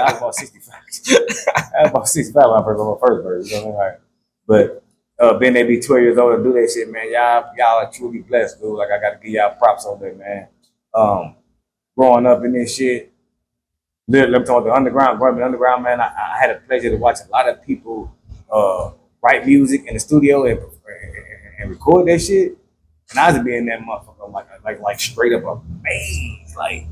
I was about 65. I was about 65 when I first wrote my first verse. You know what I mean? But being they be 12 years old and do that shit, man, y'all are truly blessed, dude. Like I gotta give y'all props on that, man. Growing up in this shit, let me talk about the underground. Growing up in the underground, man, I had a pleasure to watch a lot of people write music in the studio and record that shit. And I was being that motherfucker like straight up amazed. Like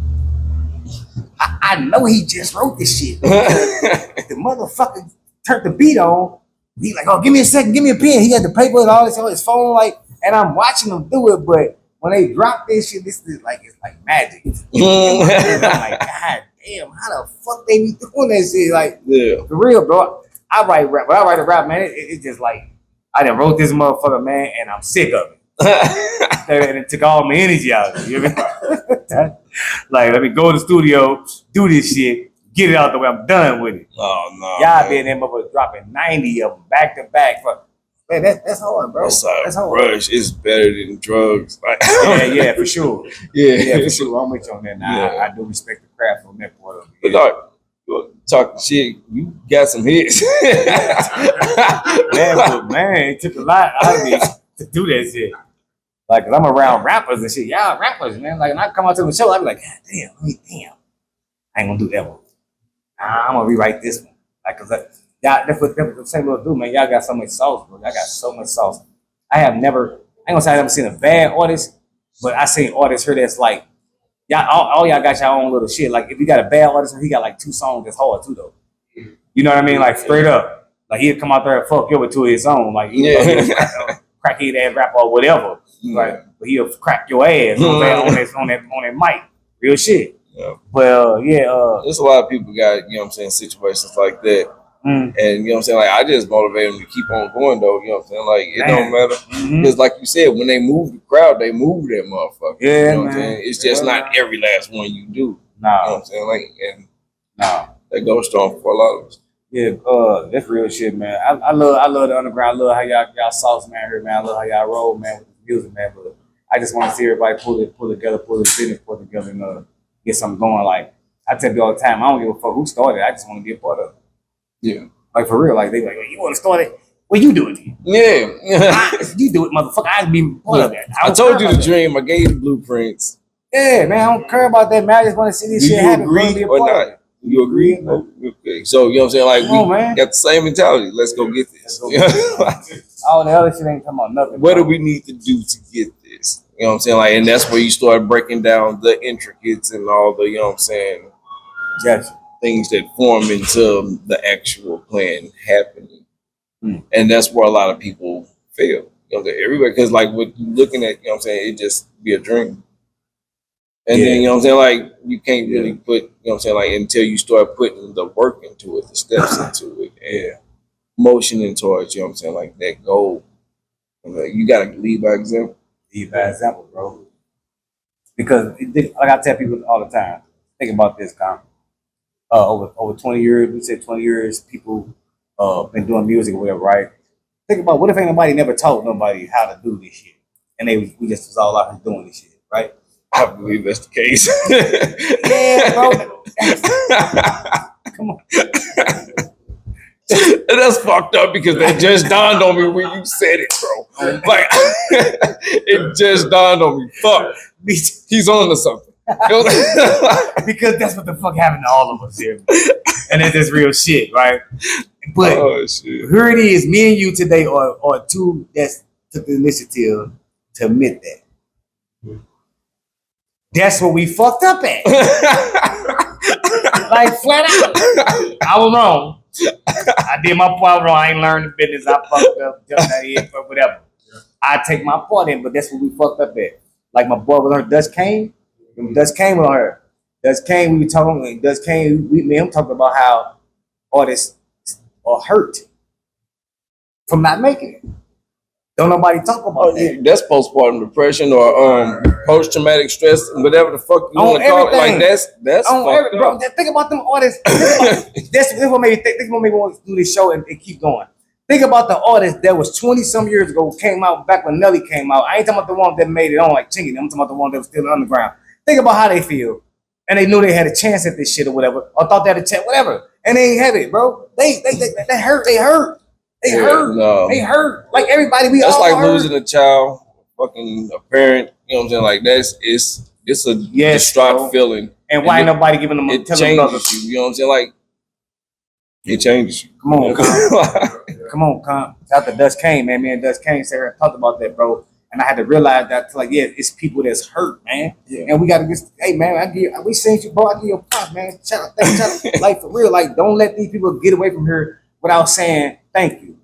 I know he just wrote this shit. The motherfucker turned the beat on. He like, oh, give me a second, give me a pen. He had the paper and all this on his phone, like, and I'm watching him do it, but when they drop this shit, this is like it's like magic. I'm like, God damn, how the fuck they be doing that shit? Like, yeah, for real, bro. I write rap, but I write a rap, man. It's just like I done wrote this motherfucker, man, and I'm sick of it. And it took all my energy out of it. You know what I mean? Like, let me go to the studio, do this shit, get it out the way. I'm done with it. Oh no, y'all been there, motherfuckers dropping 90 of them back to back. Man, that's hard, bro. That's hard. Rush is better than drugs. Yeah, for sure. Yeah, for sure. I'm with you on that. Now, yeah. I do respect the craft on that part of it. But like, talking shit, you got some hits. man, it took a lot out of me to do that shit. Like, cause I'm around rappers and shit. Y'all rappers, man. Like, when I come out to the show, I be like, God damn, I ain't gonna do that one. I'm gonna rewrite this one. Like, cause that's what the same little dude, man. Y'all got so much sauce, bro. Y'all got so much sauce. I ain't gonna say I never seen a bad artist, but I seen artists here that's like, y'all, all y'all got your own little shit. Like, if you got a bad artist, he got like 2 songs that's hard too, though. You know what I mean? Like, straight up. Like, he'll come out there and fuck you with 2 of his own. Like, you know, crackhead ass rapper or whatever. Right? But he'll crack your ass on that mic. Real shit. Yeah. Well, yeah. There's a lot of people got, you know what I'm saying, situations like that. And you know what I'm saying? Like, I just motivate them to keep on going, though. You know what I'm saying? Like, it don't matter. Because, like you said, when they move the crowd, they move that motherfucker. Yeah, you know what I'm saying? It's just not every last one you do. No. You know what I'm saying? Like, and that goes strong for a lot of us. Yeah, that's real shit, man. I love the underground. I love how y'all sauce, man, here, man. I love how y'all roll, man, with the music, man. But I just want to see everybody pull the business together, and get something going. Like, I tell you all the time, I don't give a fuck who started. I just want to be a part of it. Yeah. Like, for real. Like, they like, you want to start it? Well, you do it. Yeah. You do it, motherfucker. I be part of that. I told you the dream. I gave you the blueprints. Yeah, man. I don't care about that, man. I just want to see this shit happen. Do you agree or not? You agree? Okay. So you know what I'm saying? Like Come on, we man. got the same mentality. Let's go get this. All the other shit ain't talking about nothing. What do bro. we need to do to get this? You know what I'm saying? Like, and that's where you start breaking down the intricates and all the, you know what I'm saying, Yes. things that form into the actual plan happening. Mm. And that's where a lot of people fail. You know, everywhere, because like what you're looking at, you know what I'm saying, it just be a dream. And Yeah. then, you know what I'm saying, like, you can't really put, you know what I'm saying, like, until you start putting the work into it, the steps into it, and motioning towards, you know what I'm saying, like, that goal. Like, you got to lead by example. Lead by example, bro. Because, like I tell people all the time, think about this, Con. Over 20 years, we said 20 years, people been doing music or whatever, right? Think about what if ain't nobody never taught nobody how to do this shit, and we just was all out here doing this shit, right? I believe that's the case. Yeah, bro. Come on. And that's fucked up because that just dawned on me when you said it, bro. Like, it just dawned on me. Fuck. He's on to something. Because that's what the fuck happened to all of us here, and it's just real shit, right? But Oh, shit. here it is, me and you today are two that took the initiative to admit that. That's what we fucked up at. Like flat out. I was wrong. I did my part wrong. I ain't learned the business. I fucked up, jumped that head, but whatever. I take my part in, but that's what we fucked up at. Like my boy with her, Dust Kane. When Dust Kane with her. Dust Kane, we were talking, Dust Kane, me and him talked about how artists are hurt from not making it. Don't nobody talk about that. That's postpartum depression or post-traumatic stress, whatever the fuck you On want to call it. Like everything. that's On fucked every, bro, up. just think about them artists. This what made me think. This what made me want to do this show and keep going. Think about the artists that was 20 some years ago, came out back when Nelly came out. I ain't talking about the one that made it on like Chingy. I'm talking about the one that was still underground. Think about how they feel, and they knew they had a chance at this shit or whatever, or thought they had a chance, whatever, and they ain't have it, bro. They hurt. They hurt. They Yeah, hurt. no. They hurt. Like everybody, we That's all like hurt. losing a child, fucking a parent. You know what I'm saying? Like it's a Yes, distraught bro. feeling. And why and ain't nobody giving them a It telling brothers? changes you. You know what I'm saying? Like it changes you. Come on, Come on, Con. Shout out to Dust Kane, man. Me and Dust Kane Sarah talked about that, bro. And I had to realize that, like, yeah, it's people that's hurt, man. Yeah. And we gotta just, hey, man, we seen you, bro. I give you a pop, man. Shout out. Like, for real, like, don't let these people get away from here without saying thank you.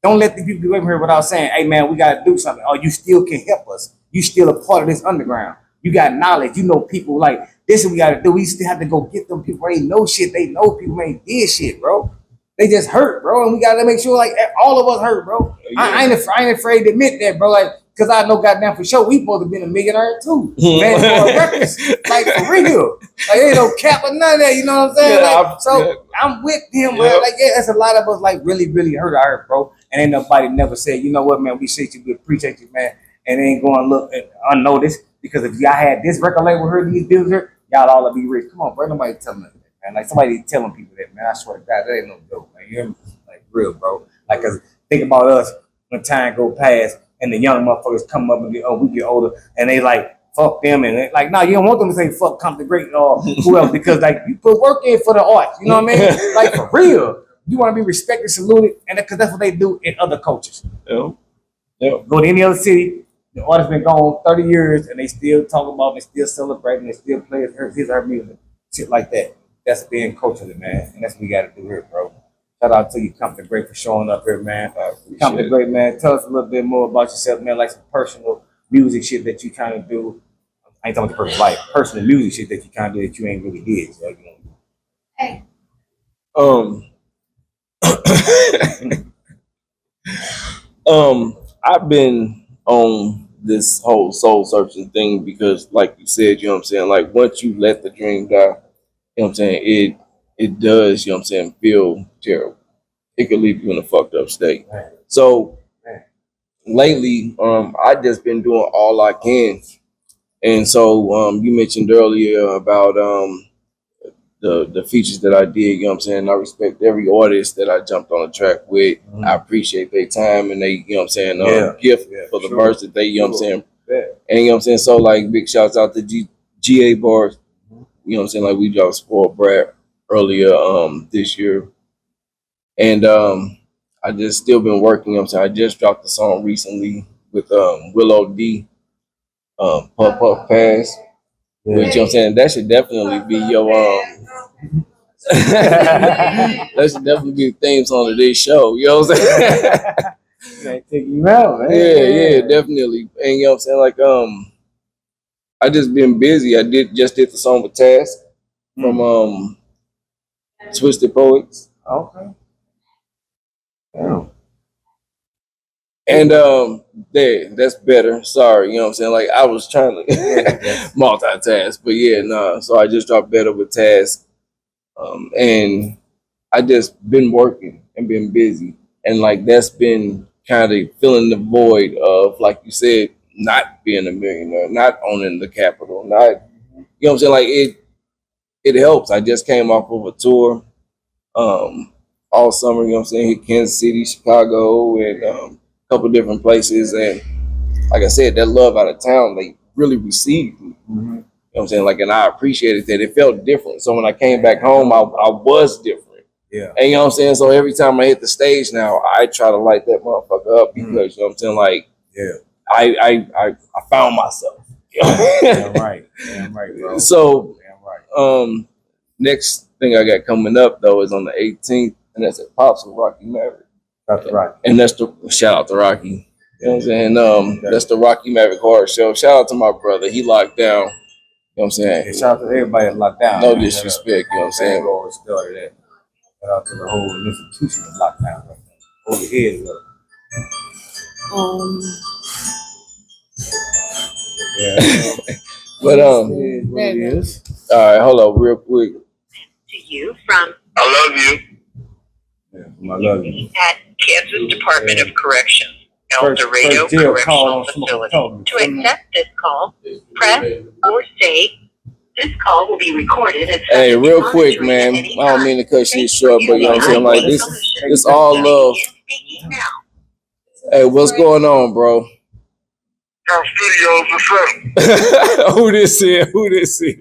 Don't let these people get away from here without saying, hey, man, we gotta do something. Or you still can help us. You still a part of this underground. You got knowledge. You know people. Like, this is what we gotta do. We still have to go get them people. They know shit. They know people ain't did shit, bro. They just hurt, bro. And we gotta make sure, like, all of us hurt, bro. Yeah. I ain't afraid to admit that, bro. Like, cause I know goddamn for sure we supposed to be a millionaire too. Man, for records. Like for real. Like ain't no cap or none of that, you know what I'm saying? Yeah, Like, I'm with him, Yeah. man. Like, yeah, that's a lot of us like really, really hurt our hurt, bro. And ain't nobody never said, you know what, man, we see you, we appreciate you, man. And they ain't going to look unnoticed. Because if y'all had this record label here, these dudes here, y'all all would be rich. Come on, bro. Nobody telling us that, man. Like somebody telling people that, man. I swear to God, that ain't no joke, man. You hear me? Like real, bro. Like, cause think about us when time go past. And the young motherfuckers come up and we get older, and they like fuck them, and they like, nah, you don't want them to say fuck Compton Great or whoever, because like you put work in for the arts, you know what I mean? Like for real, you want to be respected, saluted, and because that's what they do in other cultures. Yeah. Yeah. Go to any other city, the artist been gone 30 years, and they still talk about, they still celebrating, they still play his her music, shit like that. That's being culturally, man, and that's what we got to do here, bro. Shout out to you, Compton Great, for showing up here, man. Compton Great, man. Tell us a little bit more about yourself, man. Like some personal music shit that you kind of do. I ain't talking about personal life, personal music shit that you kind of do that you ain't really did. So, you know. Hey, I've been on this whole soul searching thing because, like you said, you know what I'm saying. Like once you let the dream die, you know what I'm saying. It does, you know what I'm saying, feel terrible. It could leave you in a fucked up state. Right. So lately, I just been doing all I can. And so you mentioned earlier about the features that I did, you know what I'm saying? I respect every artist that I jumped on the track with. Mm-hmm. I appreciate their time and they, you know what I'm saying, gift for the sure. verse that they, you know what I'm saying? Yeah. And you know what I'm saying? So like big shouts out to GA Bars. You know what I'm saying? Like we dropped Spoiled Brat. earlier this year. And I just still been working. You know what I'm saying? I just dropped a song recently with Willow D, Puff Puff Pass. Which, you know what I'm saying, that should definitely be your that should definitely be the theme song of this show. You know what I'm saying? Can't take you out, man. Yeah, definitely. And you know what I'm saying? Like I just been busy. I just did the song with Taz from Twisted Poets. Okay. Damn. And that's better. Sorry, you know what I'm saying? Like I was trying to multitask, but yeah, no. So I just dropped Better with Taz. And I just been working and been busy. And like that's been kind of filling the void of, like you said, not being a millionaire, not owning the capital, not, you know what I'm saying? Like it helps. I just came off of a tour all summer, you know what I'm saying? Hit Kansas City, Chicago, and a couple different places. And like I said, that love out of town, they really received me. You know what I'm saying? Like, and I appreciated that. It felt different. So when I came back home, I was different. Yeah. And you know what I'm saying? So every time I hit the stage now, I try to light that motherfucker up because, you know what I'm saying? Like, Yeah. I found myself. Damn right. Damn right, bro. So, Damn right. next thing I got coming up though is on the 18th, and that's at Pops with Rocky Maverick. That's right. And that's the shout out to Rocky. You know what I'm saying? That's the Rocky Maverick Horror Show. Shout out to my brother. He locked down. You know what I'm saying? Yeah, shout out to everybody that locked down. No man. disrespect, you know what I'm saying? Started that. Shout out to the whole institution that locked down right now. Hold your head up. Yeah. But It is what it is. all right, hold on real quick. To you from I love you. Yeah, I love you. at Kansas Department of Corrections, El First Dorado jail call Correctional on Facility. smoking. To accept this call, press or say, this call will be recorded and Hey, subject to real quick, monitoring man. at I any don't time. mean to cut shit Thank short, you but you know what I'm for saying? Like your this, solution. it's all love. Speaking now. Hey, what's going on, bro? Our studios, what's up? Who this is? Who this is?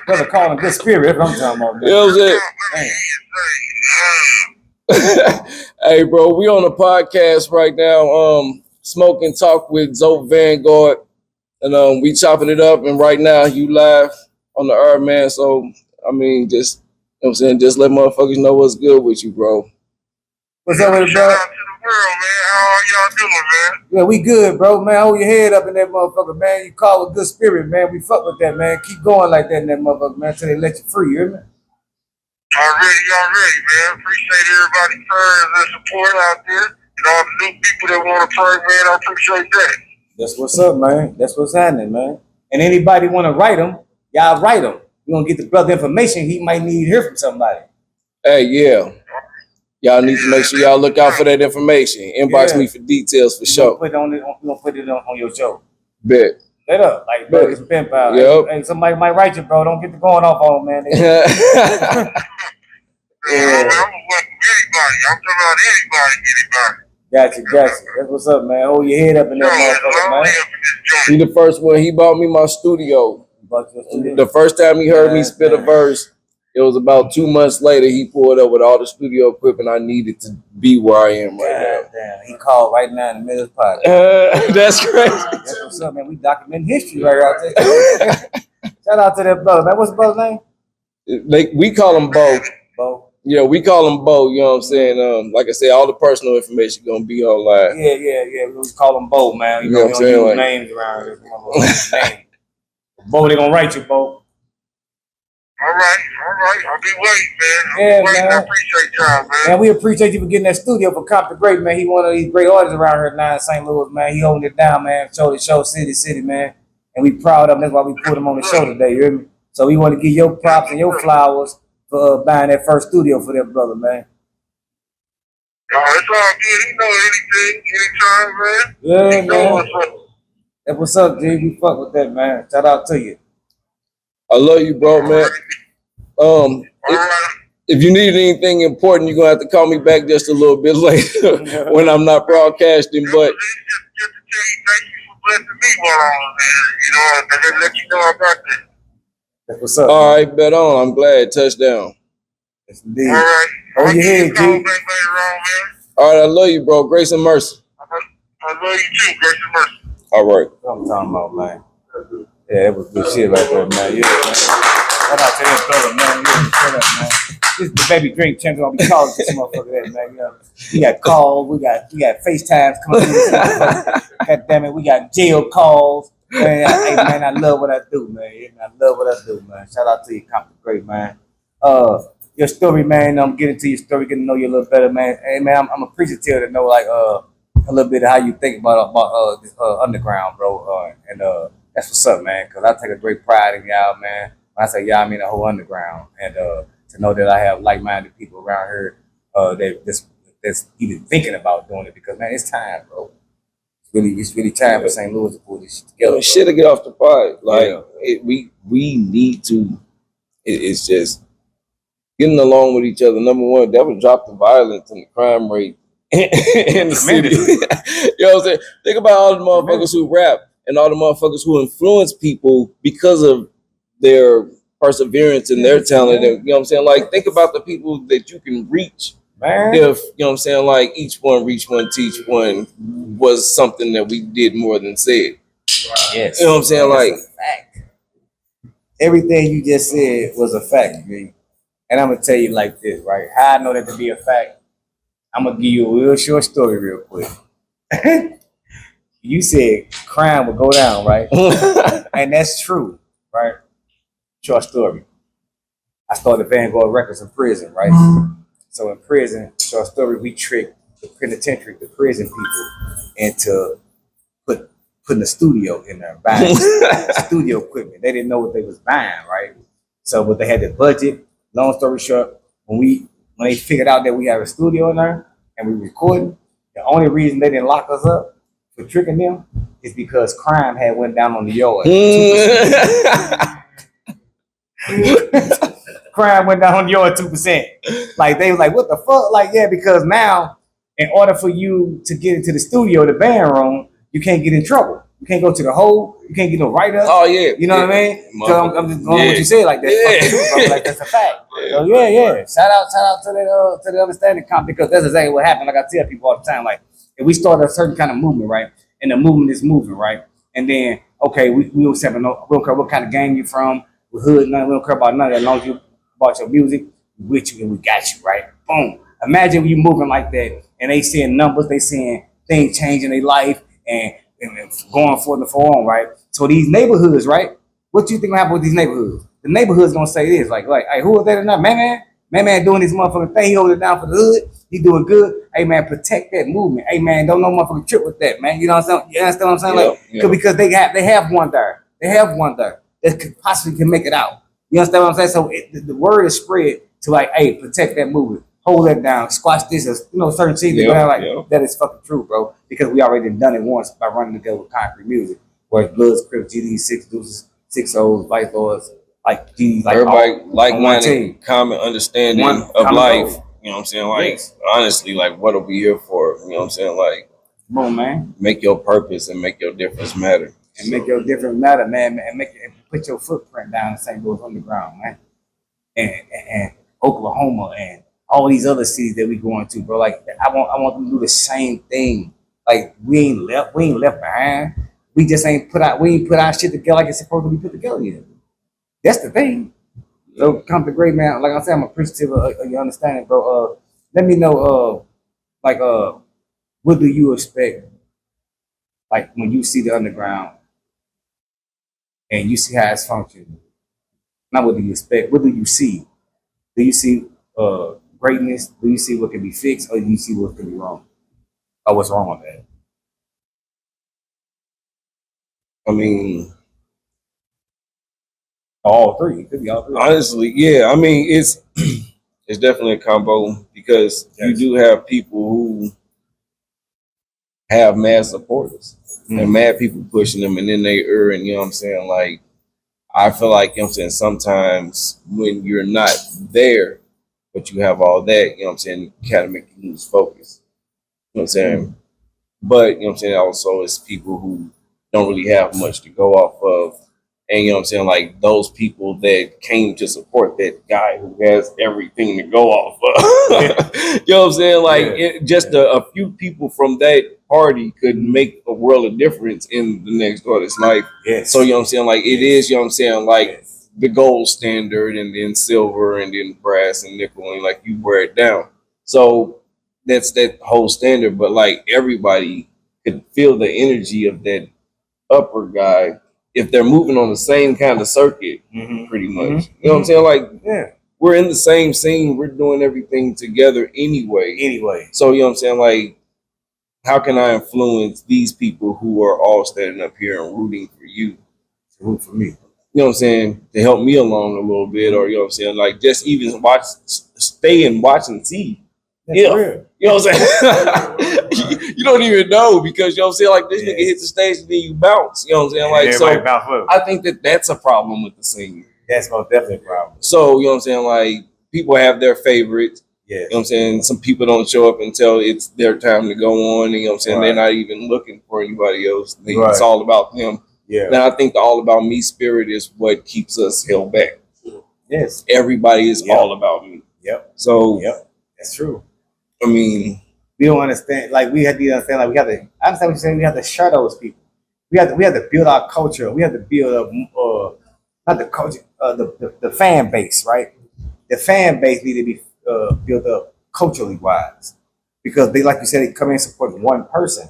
Brother calling good spirit. That's what I'm talking about. You know what I'm saying? Hey, bro, we on a podcast right now. Smoke and Talk with Zoe Vanguard, and we chopping it up. And right now, you live on the air, man. So I mean, just you know what I'm saying, just let motherfuckers know what's good with you, bro. What's up with it, Shout bro? out to the world, man. How are y'all doing, man? Yeah, we good, bro, man. Hold your head up in that motherfucker, man. You call with good spirit, man. We fuck with that, man. Keep going like that in that motherfucker, man, till they let you free, you hear me? Already, man. Appreciate everybody's prayers and support out there. And all the new people that want to pray, man, I appreciate that. That's what's up, man. That's what's happening, man. And anybody want to write them, y'all write them. You gonna get the brother information he might need to hear from somebody. Hey, yeah. Y'all need to make sure y'all look out for that information. Inbox Yeah. me for details for We sure. gonna put it on your show. Bet. Let up, like, bro, it's pen pal. Yep. Hey, somebody might write you, bro. Don't get the going off on, man. Man, I'm welcome anybody. I'm talking about anybody. Gotcha. That's what's up, man. Hold your head up in that motherfucker, man. He the first one. He bought me my studio. But just to The first time he heard me spit a verse, it was about 2 months later. He pulled up with all the studio equipment I needed to be where I am right Damn, he called right now in the middle of the podcast. now. That's crazy. That's what's up, man. We documenting history right out there. Shout out to that brother, man. What's the brother's name? We call him Bo. Bo. Yeah, we call him Bo. You know what I'm saying? Like I said, all the personal information gonna be online. Yeah. We just call him Bo, man. You You know, know we what I'm don't saying? use Like- names around here. We don't use names. Bo, they gonna write you, Bo. All right. I'll be waiting, man. Yeah, I man. appreciate y'all, man. Man, we appreciate you for getting that studio for Compton Great, man. He one of these great artists around here now in St. Louis, man. He holding it down, man. Show city, man. And we proud of him. That's why we put him on the show today, you hear me? So we want to give your props and your flowers for buying that first studio for that brother, man. It's all good. He know anything, anytime, man. Yeah, He know man. what's up. That's what's up, G. We fuck with that, man. Shout out to you. I love you, bro, man. All right. If you need anything important, you're gonna have to call me back just a little bit later when I'm not broadcasting. But Just to tell you, thank you for blessing me while I was there. You know, and then let you know about that. That's what's up. All right, bet on. I'm glad. Touchdown. Yes, indeed. Hold your head, G. All right, I love you, bro. Grace and mercy. I love you too, Grace and mercy. All right. What I'm talking about, man. Yeah, it was good shit right there, man. Yeah, man. Shout out to that brother, man. Yeah, shut up, man. This is the baby drink champion. I'll be calling this motherfucker that, man. You know, we got calls, we got FaceTimes coming through this motherfucker. God damn it, we got jail calls. Man, hey, man, I love what I do, man. I love what I do, man. Shout out to you, Compton Great, man. Your story, man. I'm getting to your story, getting to know you a little better, man. Hey, man, I'm appreciative to know, like, a little bit of how you think about this underground, bro. And that's what's up, man. Cause I take a great pride in y'all, man. When I say y'all, I mean the whole underground, and to know that I have like-minded people around here that's even thinking about doing it. Because man, it's time, bro. It's really time for St. Louis to pull this shit together. Yo, shit to get off the pot. Like we need to. It's just getting along with each other. Number one, that would drop the violence and the crime rate in the city. You know what I'm saying? Think about all the motherfuckers who rap and all the motherfuckers who influence people because of their perseverance and their talent. And, you know what I'm saying? Like, think about the people that you can reach. Man. If, you know what I'm saying, like each one, reach one, teach one was something that we did more than said. Yes. You know what I'm saying? Like, that's a fact. Everything you just said was a fact, man. And I'm gonna tell you like this, right? How I know that to be a fact, I'm gonna give you a real short story real quick. You said crime would go down, right? And that's true, right? Short story. I started Vanguard Records in prison, right? So in prison, short story, we tricked the penitentiary, the prison people, into putting a studio in there, buying studio equipment. They didn't know what they was buying, right? So, but they had the budget. Long story short, when they figured out that we have a studio in there and we recording, the only reason they didn't lock us up for tricking them is because crime had went down on the yard. Crime went down on the yard 2%. Like they was like, what the fuck? Like, yeah, because now in order for you to get into the studio, the band room, you can't get in trouble. You can't go to the hole. You can't get no write-up. oh yeah, You know what I mean? So I'm just going what you said, like that's Yeah. fucking true, bro. Like that's a fact. So yeah. Shout out to the understanding comp, because that's exactly what happened. Like I tell people all the time, like if we start a certain kind of movement, right, and the movement is moving, right, and then okay, we don't have we don't care what kind of gang you from, we hood, nothing, we don't care about none of that. As long as you bought your music, we with you and we got you, right? Boom. Imagine you moving like that, and they seeing numbers, they seeing things changing their life, and going forth and forward on, right? So these neighborhoods, right? What do you think will happen with these neighborhoods? The neighborhood's gonna say this, like, hey, who is that or not? Man doing this motherfucking thing, he holding it down for the hood, he doing good. Hey man, protect that movement. Hey man, don't no motherfucking trip with that, man. You know what I'm saying? You understand what I'm saying? Like, because they have one there. They have one there that could possibly can make it out. You understand what I'm saying? So the word is spread to like, hey, protect that movement. Hold that down, squash this, certain things that is fucking true, bro. Because we already done it once by running together with Concrete Music, where it's Bloods, Crips, GD, 6 Deuces, 6 O's, Vice Lords, like G's, like everybody like-minded, common understanding of life. You know what I'm saying? Like honestly, like what are we here for? You know what I'm saying? Like, come on, man, make your purpose and make your difference matter. And make your difference matter, man, and put your footprint down in St. Louis underground, man, and Oklahoma and all these other cities that we going to, bro. Like I want them to do the same thing. Like we ain't left behind. We just ain't put our shit together like it's supposed to be put together yet. That's the thing. So come to great man. Like I said, I'm appreciative of your understanding, bro. Let me know, what do you expect? Like when you see the underground and you see how it's functioning. Not what do you expect? What do you see? Do you see greatness? Do you see what can be fixed, or do you see what can be wrong? Or what's wrong with that? I mean, all three. It could be all three. Honestly, yeah. I mean, it's definitely a combo because you do have people who have mad supporters and mad people pushing them, and then they err. And you know what I'm saying? Like, I feel like, you know what I'm saying, sometimes when you're not there, but you have all that, you know what I'm saying, you kind of make you lose focus. You know what I'm saying? But, you know what I'm saying, also it's people who don't really have much to go off of, And you know what I'm saying? Like those people that came to support that guy who has everything to go off of. You know what I'm saying? Like just a few people from that party could make a world of difference in the next artist's life. Yes. So you know what I'm saying? Like it is, you know what I'm saying, like Yes. the gold standard and then silver and then brass and nickel and like you wear it down. So that's that whole standard, but like everybody could feel the energy of that upper guy if they're moving on the same kind of circuit, pretty much. You know what I'm saying? Like, Yeah. we're in the same scene. We're doing everything together anyway. Anyway. So, you know what I'm saying? Like, how can I influence these people who are all standing up here and rooting for you? Root for me. You know what I'm saying? To help me along a little bit, or, you know what I'm saying? Like, just even stay and watch and see. That's Yeah. real. You know what I'm saying? You don't even know because, you know what I'm saying? Like, this nigga hits the stage and then you bounce. You know what I'm saying? Like, Everybody so bounce with it. I think that's a problem with the scene. That's most definitely a problem. So, you know what I'm saying? Like, people have their favorites. Yeah. You know what I'm saying? Some people don't show up until it's their time to go on. And, you know what I'm saying? Right. They're not even looking for anybody else. Right. It's all about them. Yeah. And I think the all about me spirit is what keeps us held back. Yes. Everybody is Yep. all about me. Yep. So, Yep. That's true. I mean, We don't understand. Like we have to understand. Like we have to. I understand what you're saying. We have to share those people. We have to build our culture. We have to build up. Not the culture. The fan base, right? The fan base need to be built up culturally wise, because they, like you said, they come in and support one person,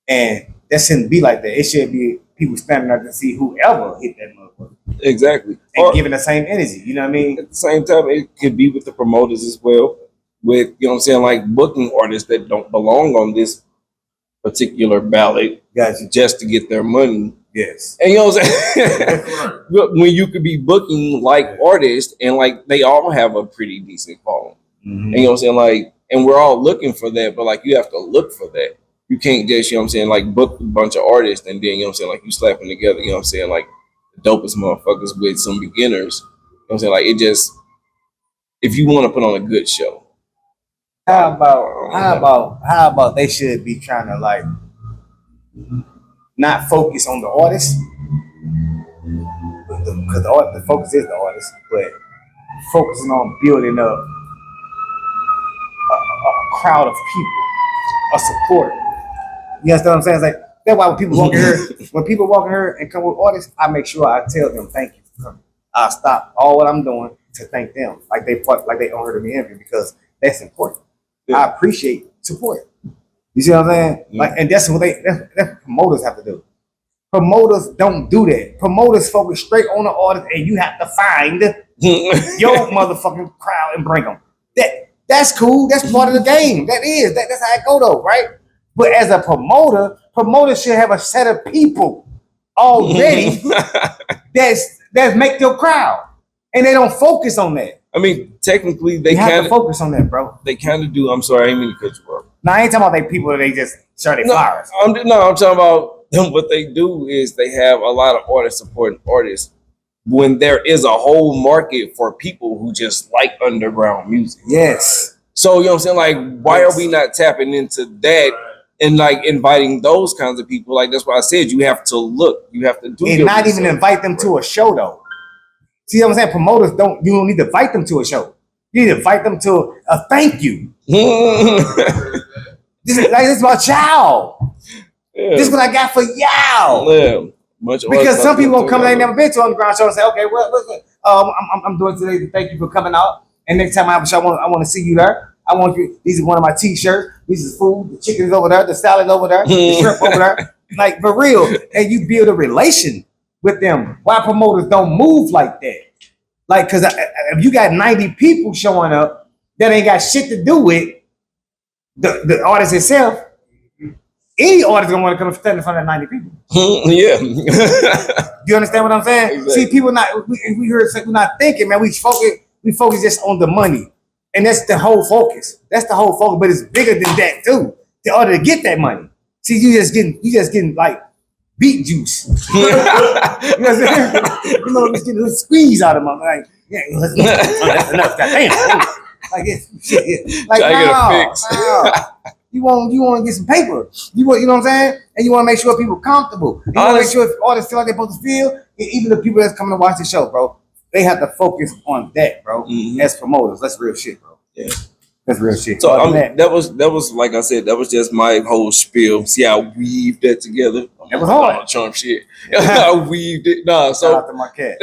and that shouldn't be like that. It should be people standing up to see whoever hit that motherfucker exactly. and Or giving the same energy. You know what I mean? at the same time, it could be with the promoters as well. With, you know what I'm saying, like booking artists that don't belong on this particular ballot Gotcha. just to get their money. Yes. And you know what I'm saying? When you could be booking like artists and like they all have a pretty decent following. And you know what I'm saying? Like, and we're all looking for that, but like you have to look for that. You can't just, you know what I'm saying, like book a bunch of artists and then, you know what I'm saying, like you slapping together, you know what I'm saying, like the dopest motherfuckers with some beginners. You know what I'm saying? Like it just, if you want to put on a good show. How about they should be trying to like not focus on the artist, because the focus is the artist, but focusing on building up a crowd of people, a support. You understand what I'm saying? It's like that's why when people walk in here, and come with artists, I make sure I tell them thank you for coming. I stop all what I'm doing to thank them, like they own her to me interview, because that's important. Yeah. I appreciate support. You see what I'm saying? Yeah. Like, and that's what promoters have to do. Promoters don't do that. Promoters focus straight on the artist, and you have to find your motherfucking crowd and bring them. That's cool. That's part of the game. That's how it go though, right? But as a promoter should have a set of people already that's make your crowd, and they don't focus on that. I mean, technically, they You have kind to of focus on that, bro. they kind of do. I'm sorry, I didn't mean to cut you off. Now I ain't talking about they people that they just share their flowers. I'm talking about what they do is they have a lot of artists supporting artists when there is a whole market for people who just like underground music. Yes. So, you know what I'm saying? Like, why are we not tapping into that and like inviting those kinds of people? Like, that's why I said you have to look, you have to do And your not even research. invite them to a show though. See what I'm saying? Promoters you don't need to invite them to a show. You need to invite them to a thank you. This is about y'all. Yeah. This is what I got for y'all. Yeah. Much Because some people gonna come and they never been to an underground show and say, okay, well, listen, I'm doing today to thank you for coming out. And next time I have a show, I want to see you there. I want you. These are one of my T-shirts. This is food. The chicken is over there. The salad over there. The shrimp over there. Like for real. And you build a relation with them. Why promoters don't move like that? Like, because if you got 90 people showing up that ain't got shit to do with the artist itself, any artist gonna want to come and stand in front of 90 people. Yeah. You understand what I'm saying? Exactly. See, people we heard we're not thinking, man. We focus just on the money, and that's the whole focus. That's the whole focus, but it's bigger than that too. In order to get that money, see, you just getting like beet juice. You know what I'm saying? You know, just getting a little squeeze out of my like, yeah, that's enough. Goddamn, like this shit. Yeah. Like Try to get a fix. You want to get some paper. You know what I'm saying? And you want to make sure people comfortable. You want to make sure artists feel like they're supposed to feel. Even the people that's coming to watch the show, bro, they have to focus on that, bro. As promoters, that's real shit, bro. Yeah. That's real shit. So that was like I said, that was just my whole spiel. See, I weaved that together. That was hard. Trump shit. I weaved it. Nah, Shout out to my cat.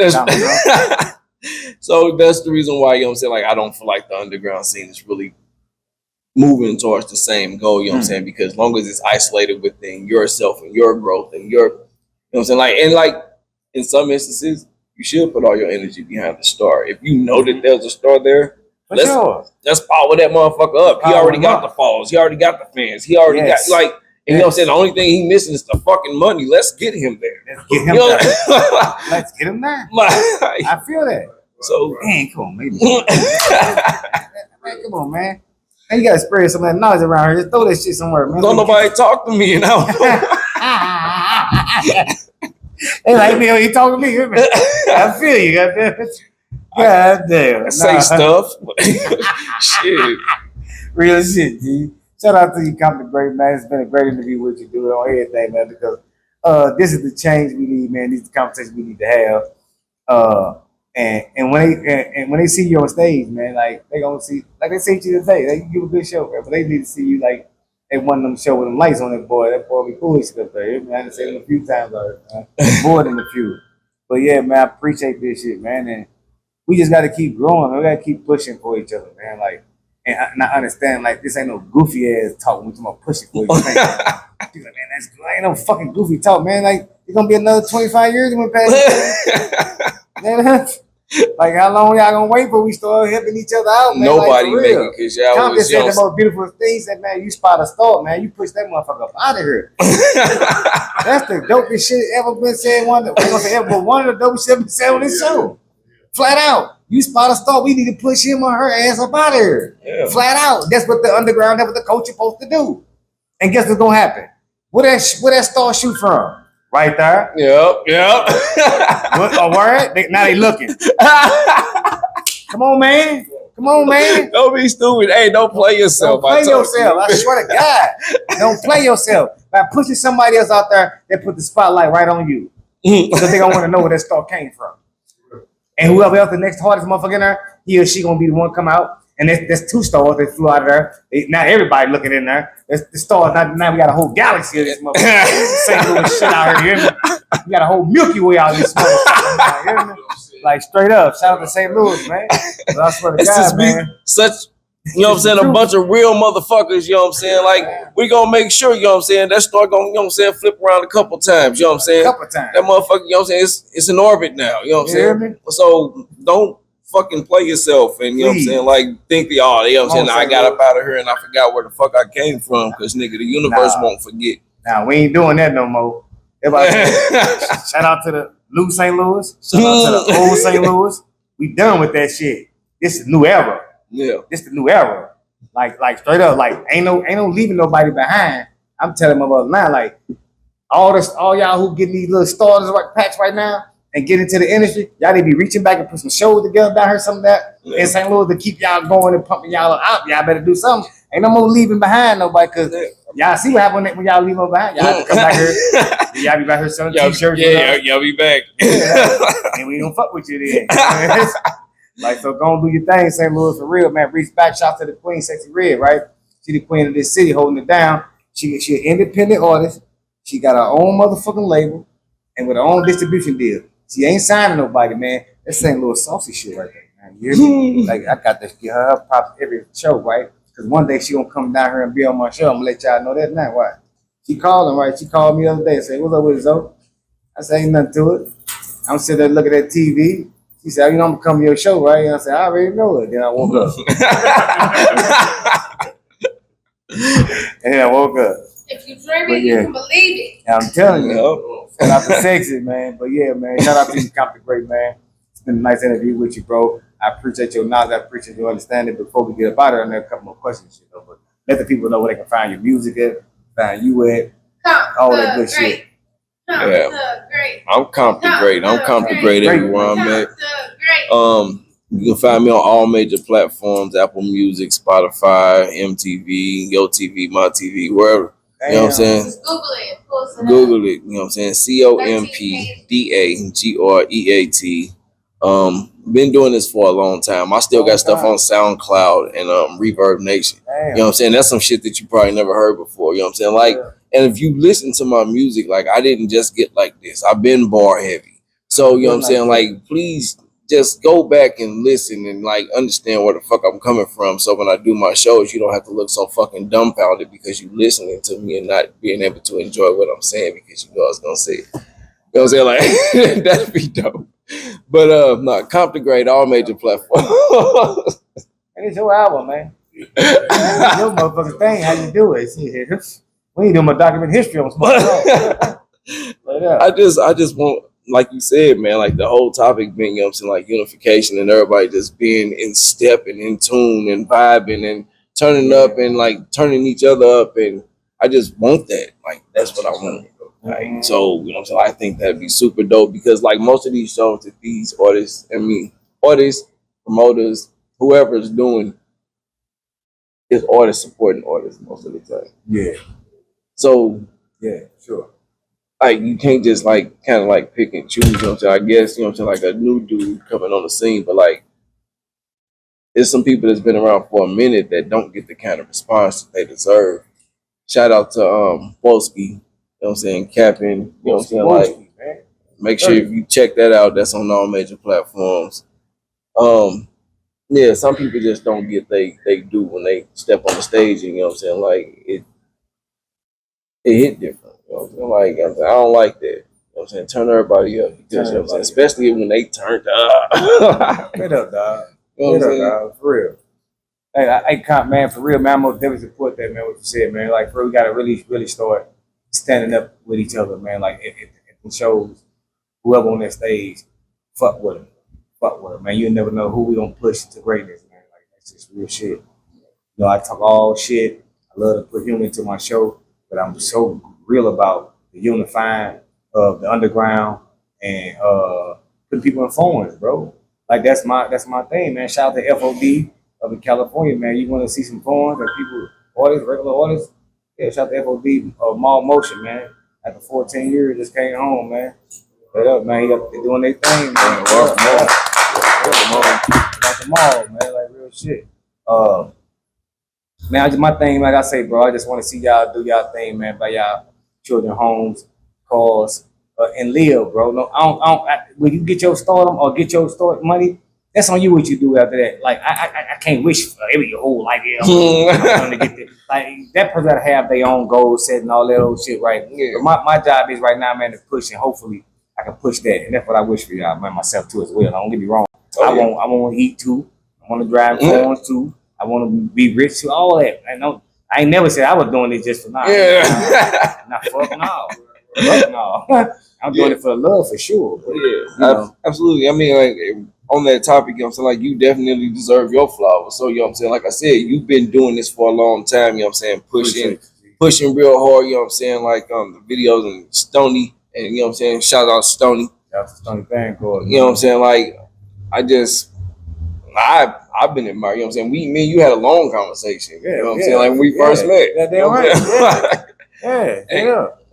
So that's the reason why, you know what I'm saying, like I don't feel like the underground scene is really moving towards the same goal, you know what I'm saying? Because as long as it's isolated within yourself and your growth and your, you know what I'm saying? Like in some instances, you should put all your energy behind the star. If you know that there's a star there, let's power that motherfucker up. He already got the followers. He already got the fans. He already got, like, you know what I'm saying? The only thing he missing is the fucking money. Let's get him there. Let's get him there. Let's get him there. I feel that. So, man, come on, maybe. Man, come on, man. Man, you gotta spread some of that knowledge around here. Just throw that shit somewhere, man. Don't nobody talk to me now. They like me when you talking to me. I feel you, goddamn. God damn. Say stuff. Shit. Real shit, G. Shout out to you, Compton Great, man. It's been a great interview with you, dude, on everything, man, because this is the change we need, man. These are the conversations we need to have. And when they see you on stage, man, like they gonna see, like they see you today, they give a good show, man, but they need to see you like at one of them show with them lights on that boy. That boy be foolish up there. I done said it a few times already, man. More than a few. But yeah, man, I appreciate this shit, man. And we just gotta keep growing, man. We gotta keep pushing for each other, man. Like, and I understand, like, this ain't no goofy ass talk when we talking about pushing for each other. People like, man, that's good. Ain't no fucking goofy talk, man. Like, it's gonna be another 25 years when we pass. Like, how long y'all gonna wait before we start helping each other out, man? Nobody like, making because y'all Tom was just said young. the most beautiful things that, man, you spot a star, man. You push that motherfucker up out of here. That's the dopest shit ever been said. One of the dopest shit been said on this show. Flat out. You spot a star, we need to push him or her ass up out of here. Yeah. Flat out. That's what the underground, that's what the coach is supposed to do. And guess what's gonna happen? Where that star shoot from? Right there. Yep. What, a word? Now they looking. Come on, man. Don't be stupid. Hey, don't play yourself. Don't play yourself. I swear to God. Don't play yourself. By pushing somebody else out there, they put the spotlight right on you. Because they don't want to know where that star came from. And whoever else the next hardest motherfucker in there, he or she gonna be the one come out. And there's two stars that flew out of there. Not everybody looking in there. There's the stars. Now we got a whole galaxy of this motherfucker. St. Louis shit out here. You hear me? We got a whole Milky Way out of this motherfucker. You hear me? Like straight up. Shout out to St. Louis, man. But I swear to It's God, just man. such, you know what I'm saying, a bunch of real motherfuckers, you know what I'm saying? Like, we gonna make sure, you know what I'm saying, that star gonna, you know what I'm saying, flip around a couple times, you know what I'm saying? Couple times. That motherfucker, you know what I'm saying, it's in orbit now, you know what I'm You hear saying? me? So don't fucking play yourself and, you know what I'm Please. saying, like, think you know what I'm saying, Come on, I got St. up out of here and I forgot where the fuck I came from, because, nigga, the universe won't forget. Now, we ain't doing that no more. Everybody shout out to the new St. Louis. Shout out to the old St. Louis. We done with that shit. This is new era. Yeah. This the new era. Like straight up, like ain't no leaving nobody behind. I'm telling my mother now, like all y'all who getting these little starters right patch right now and get into the industry, y'all need to be reaching back and put some shows together down here, some of that in St. Louis to keep y'all going and pumping y'all out. Y'all better do something. Ain't no more leaving behind nobody, cause y'all see what happened when y'all leave them behind. Y'all have to come back here. Y'all be back here selling t-shirts. Y'all be back. And we don't fuck with you then. Like, so go and do your thing, St. Louis, for real, man. Reach back, shout to the queen, Sexy Red, right? She the queen of this city, holding it down. She an independent artist. She got her own motherfucking label and with her own distribution deal. She ain't signing nobody, man. That's St. Louis saucy shit right there, man. You hear me? Like, I got to get her props every show, right? Because one day she gonna come down here and be on my show. I'm gonna let y'all know that now. Why? She called him, right? She called me the other day and said, "What's up with it, Zoe?" I said, "Ain't nothing to it." I'm sitting there looking at TV. She said, "You know, I'm gonna come to your show, right?" And I said, "I already know it." Then I woke up. And then I woke up. If you dream But it, yeah. you can believe it. And I'm telling you, Yep. shout out to Sexy, man. But yeah, man, shout out to you, Compton Great, man. It's been a nice interview with you, bro. I appreciate your knowledge. I appreciate your understanding. Before we get up out of there, and there are a couple more questions, you know. But let the people know where they can find your music at, find you at, all that good shit. Yeah. I'm Compton Great. I'm Compton Great everywhere I'm at. You can find me on all major platforms: Apple Music, Spotify, MTV, YoTV, My TV, wherever. You know what I'm saying? Just Google it. Pull it up. Google it. You know what I'm saying? COMPDAGREAT. Been doing this for a long time. I still got stuff on SoundCloud and Reverb Nation. You know what I'm saying? That's some shit that you probably never heard before. You know what I'm saying? Like, and if you listen to my music, like, I didn't just get like this. I've been bar heavy. So, you know what I'm saying? Like, please just go back and listen and like understand where the fuck I'm coming from. So when I do my shows, you don't have to look so fucking dumbfounded because you listening to me and not being able to enjoy what I'm saying because you know I was gonna say it. You know what I'm saying? Like, that'd be dope. But no, Compton all major platforms. And it's your album, man. It's your motherfucking thing. How you do it? Shit. We ain't doing my document history on Smoke. I just want, like you said, man, like the whole topic being, you know what I'm saying, like unification and everybody just being in step and in tune and vibing and turning up and like turning each other up. And I just want that. Like, that's what I want. Like, so, you know what I'm saying? I think that'd be super dope because like most of these shows that these artists, promoters, whoever's doing is artists supporting artists most of the time. Yeah. So, yeah, sure. Like, you can't just like kind of like pick and choose, you know what I'm saying? I guess, you know what I'm saying, like a new dude coming on the scene, but like there's some people that's been around for a minute that don't get the kind of response that they deserve. Shout out to Wolski, you know what I'm saying, Capping, you know what I'm saying? Like, make sure if you check that out, that's on all major platforms. Yeah, some people just don't get they do when they step on the stage, and you know what I'm saying, like it hit different. You know what I'm saying? Like, I don't like that. You know what I'm saying? Turn everybody up. Because, you know what I'm saying? Especially when they turned up. Get up, dog. You know what I'm saying? Dog. For real. Hey, man, for real, man, I'm most definitely support that, man, what you said, man. Like, for real, we got to really, really start standing up with each other, man. Like, it shows whoever on that stage, fuck with them. Fuck with them, man. You never know who we going to push to greatness, man. Like, that's just real shit. You know, I talk all shit. I love to put humor into my show, but I'm so real about the unifying of the underground and putting people in phones, bro. Like that's my thing, man. Shout out to FOD up in California, man. You want to see some phones and people, artists, regular artists? Yeah, shout out to FOD, Mall Motion, man. After 14 years, just came home, man. Straight up, man. They're doing their thing, man. About the mall, man. Like real shit. Man, my thing, like I say, bro, I just want to see y'all do y'all thing, man, by y'all children homes, cars, and live, bro. No, when you get your stardom or get your start money, that's on you what you do after that. Like, I can't wish for your whole life. Yeah, I'm gonna get there. Like, that person gotta have their own goals set and all that old shit, right? Yeah. But my job is right now, man, to push, and hopefully I can push that. And that's what I wish for y'all, man, myself too as well. Don't get me wrong. I want to eat too. I want to drive cars too. I want to be rich too. All that. I ain't never said I was doing it just for now. Yeah. Nah, fuck no. Fuck no. I'm doing it for love for sure. But, absolutely. I mean, like, on that topic, you know what I'm saying, like, you definitely deserve your flowers. So, you know what I'm saying, like I said, you've been doing this for a long time, you know what I'm saying, pushing real hard, you know what I'm saying, like the videos and Stony, and you know what I'm saying, shout out to Stony. Shout out to Stony Vanguard. You know what I'm saying, like, I've been admired, you know what I'm saying, me and you had a long conversation, you know what I'm saying, like when we first met. Yeah, damn right.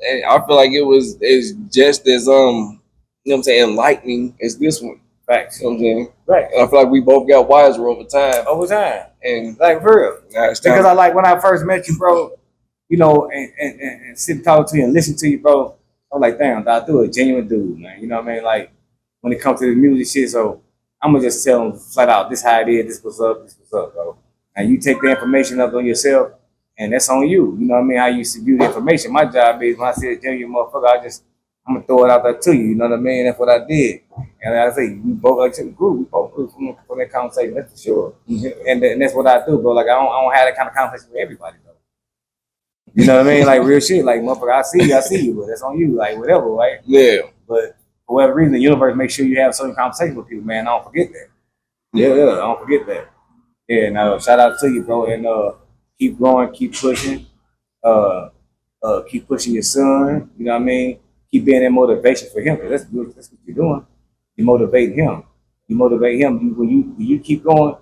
And I feel like it's just as you know what I'm saying, enlightening as this one. Facts. You know what I'm saying? Right. And I feel like we both got wiser over time. And like for real. Because I like when I first met you, bro, you know, and sit and talk to you and listen to you, bro, I'm like, damn, I do a genuine dude, man. You know what I mean? Like when it comes to the music shit, so I'm gonna just tell them flat out, this how it is, this what's up, bro. And you take the information up on yourself, and that's on you. You know what I mean? How you view the information. My job is when I say genuine motherfucker, I'm gonna throw it out there to you. You know what I mean? That's what I did. And like I say, we both like to grew. We both grew from that conversation. That's for sure. Mm-hmm. And that's what I do, bro. Like I don't have that kind of conversation with everybody, though. You know what I mean? Like real shit. Like motherfucker, I see you, but that's on you. Like whatever, right? Yeah. But for whatever reason, the universe makes sure you have certain conversations with people, man. I don't forget that. Yeah, I don't forget that. Yeah. Now shout out to you, bro, and keep growing, keep pushing, keep pushing your son. You know what I mean? Keep being that motivation for him, because that's what you're doing. You're motivating him. You motivate him. When you keep going,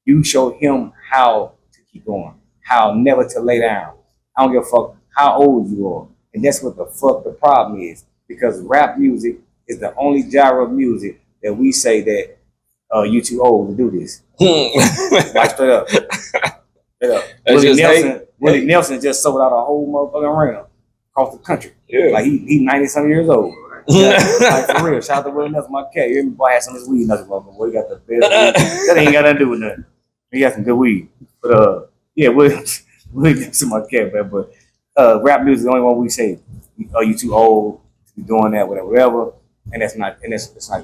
you show him how to keep going, how never to lay down. I don't give a fuck how old you are. And that's what the fuck the problem is. Because rap music is the only genre of music that we say that you too old to do this. Like straight up. Straight up. Willie Nelson just sold out a whole motherfucking round across the country. Yeah. Like he 90-some years old. Like for real. Shout out to Willie Nelson, my cat. You hear me? Boy, I had some of his weed, nothing motherfucker. Boy, he got the best weed. That ain't got nothing to do with nothing. He got some good weed. But yeah, Willie Nelson, my cat, man. But rap music is the only one we say, are you too old to be doing that, whatever. And that's not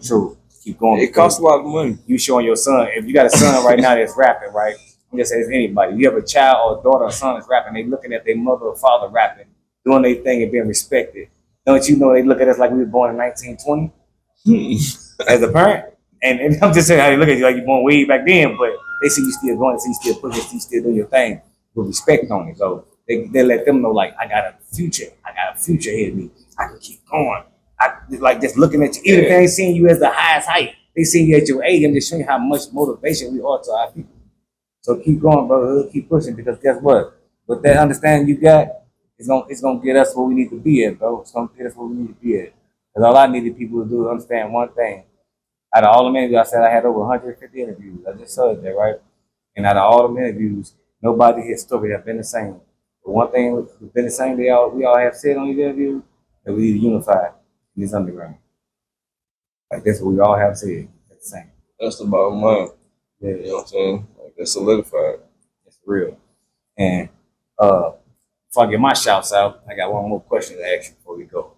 true. Keep going. It costs a lot of money. You showing your son, if you got a son right now that's rapping, right? I'm just saying anybody. If you have a child or a daughter or son that's rapping, they looking at their mother or father rapping, doing their thing and being respected. Don't you know they look at us like we were born in 1920 as a parent? And I'm just saying how they look at you like you're born way back then, but they see you still going, they see you still pushing, see you still doing your thing with respect on it. So they let them know like I got a future ahead of me. I can keep going. I like just looking at you, even if they ain't seeing you as the highest height, they see you at your age. I'm just showing you how much motivation we are to our people. So keep going, brother. Keep pushing because guess what? With that understanding you got, it's gonna get us where we need to be at, bro. It's gonna get us where we need to be at. Because all I needed people to do is understand one thing. Out of all the interviews, I said I had over 150 interviews. I just said that, right? And out of all the interviews, nobody his story has been the same. But one thing that's been the same, we all have said on these interviews that we need to unify in this underground. Like that's what we all have said. That's the same. That's the bottom line. Yeah, You know what I'm saying? Like that's solidified. it's real. And before I get my shouts out, I got one more question to ask you before we go.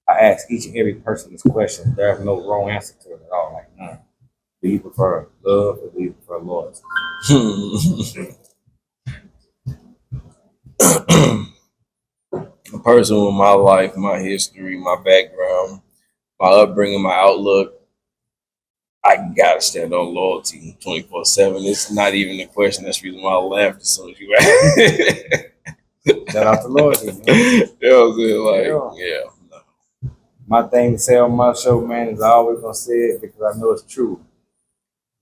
I ask each and every person this question. There's no wrong answer to it at all. Like none. Do you prefer love or do you prefer loyalty? A person with my life, my history, my background, my upbringing, my outlook, I gotta stand on loyalty 24/7. It's not even a question. That's the reason why I laughed as soon as you asked. Shout out to loyalty, man. You know what I'm saying? Like, yeah. No. My thing to say on my show, man, is I always gonna say it because I know it's true.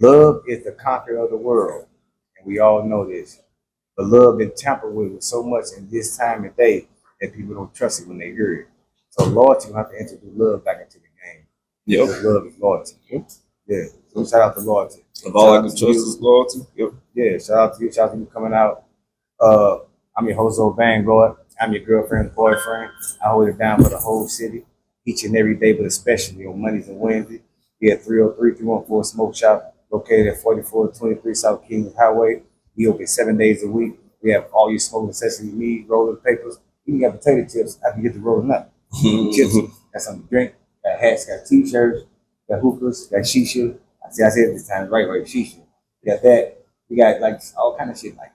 Love is the conqueror of the world, and we all know this. But love been tampered with so much in this time and day that people don't trust it when they hear it. So loyalty, you have to introduce love back into the game. Yep. Because love is loyalty. Yep. Yeah. So shout out to loyalty. If all I can trust is loyalty. Yep. Yeah, shout out to you. Shout out to you coming out. I'm your host, Vanguard. I'm your girlfriend's boyfriend. I hold it down for the whole city, each and every day, but especially on Mondays and Wednesdays. We at 303-314 Smoke Shop, located at 4423 South Kings Highway. We open 7 days a week. We have all your smoking necessities you need, rolling papers. You got potato chips. I can get the rolling up. Chips, got something to drink, got hats, got t-shirts, got hookahs, got shisha. I said it this time, right, shisha. We got that. We got like all kind of shit like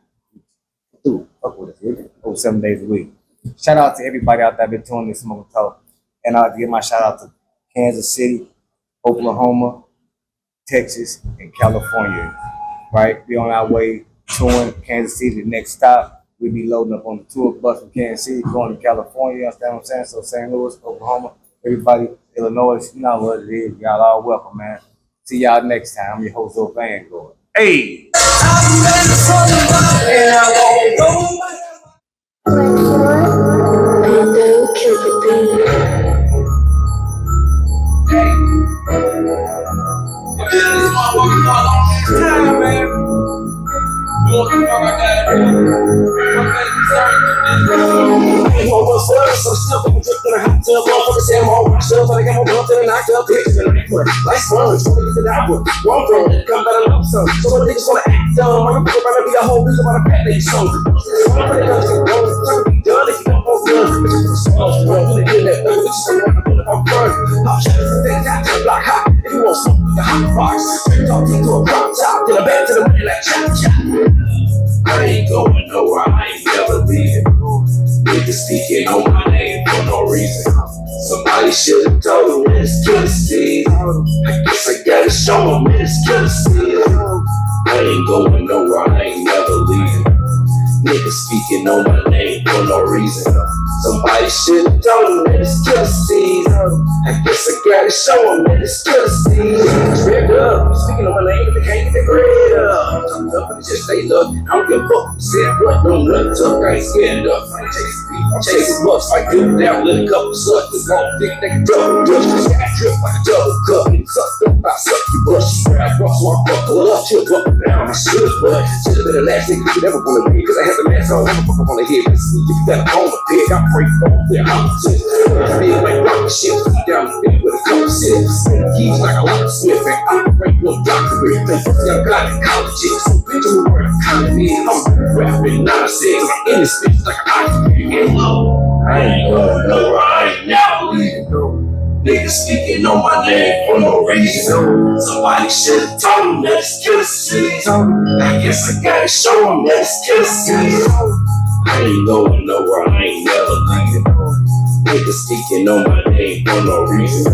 fuck with us. Over 7 days a week. Shout out to everybody out there been doing this smoking talk. And I'd like to give my shout out to Kansas City, Oklahoma, Texas, and California. Right? We on our way touring Kansas City. The next stop, we be loading up on the tour bus from Kansas City, going to California. You understand what I'm saying? So St. Louis, Oklahoma, everybody, Illinois, you know what it is. Y'all all welcome, man. See y'all next time. I'm your host, Vanguard. Hey! I'm ready for the bottom and I won't go. I ain't going nowhere, I ain't never leaving. Niggas speaking on my name for no reason. Somebody should've told me it's good to see. I guess I gotta show them it's good to see. I ain't going nowhere, I ain't never leaving. Niggas speaking on my name for no reason. Somebody should've told me it's good to see. I guess I gotta show them that it's still a season. Straight up, speaking of my name, they can't get the grade up. Talk up and just stay up. I don't give a fuck. Said what, don't let it talk. I ain't scared up. I ain't chasing bucks like good down, let a couple suckers. Won't think they can double dutch. I drip like a double cup. Sucked up by suck you brush. I brought so I buckle up, chill up down. I should, but should've been the last nigga you ever wanna be. Cause I had the mask on, never fuck up on the head. Listen, if you got a phone, big, I'm break phone, clear opposites. Big like rocket ships, down the thing with a couple sips. Keys like a lot of Smith, and I break no doctorate. Young got in colleges, so bitch, I'm where the economy is. I'm rapping nonsense, I'm in this bitch like an oxygen. I ain't going nowhere, I ain't never leaving, no. Niggas speaking on my name for no reason. Somebody should've told them that it's kill season. I guess I gotta show them that it's kill season. I ain't going nowhere, I ain't never leaving. Niggas speaking on my name for no reason.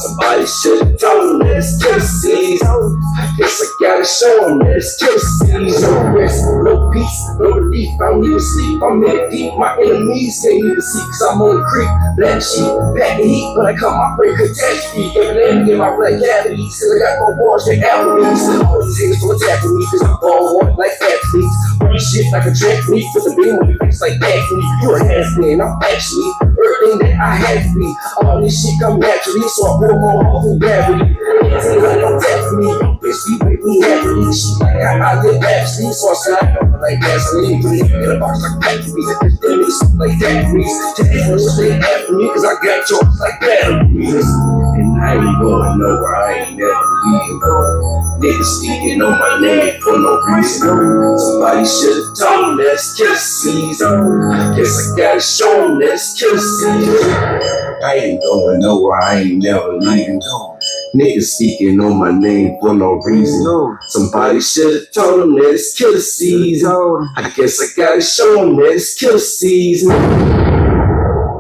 Somebody should've told them that it's kill season. I guess I gotta show them that it's kill season. No rest, no peace, no relief. I don't even sleep, I'm in it deep. My enemies can't even see cause I'm on the creek. Black sheep, back the heat. When I come, I break catastrophe. Every land in my black cavities. Cause I got more bars than Applebee's. All these niggas will attack me cause I'm all one like athletes. Running shit like a track meet. With a beam with a face like athlete. You're a has-been, I'm actually everything that I had to be. All this shit come naturally, so I put them on all through gravity. Anything like don't tap for me, bitch, we make me happily. Shit like I live actually, so I slide over like gasoline. Put it in a box like factory. Bitch, them niggas like factories. Take it from stay after me, cause I got charges like batteries. And I ain't going nowhere, I ain't never leaving. Niggas speaking on my name for no reason. Somebody should've told them that it's kill season. I guess I gotta show them that it's kill season. I ain't going nowhere, I ain't never leaving. Niggas speaking on my name for no reason. Somebody should've told them that it's kill season. I guess I gotta show them that it's kill season.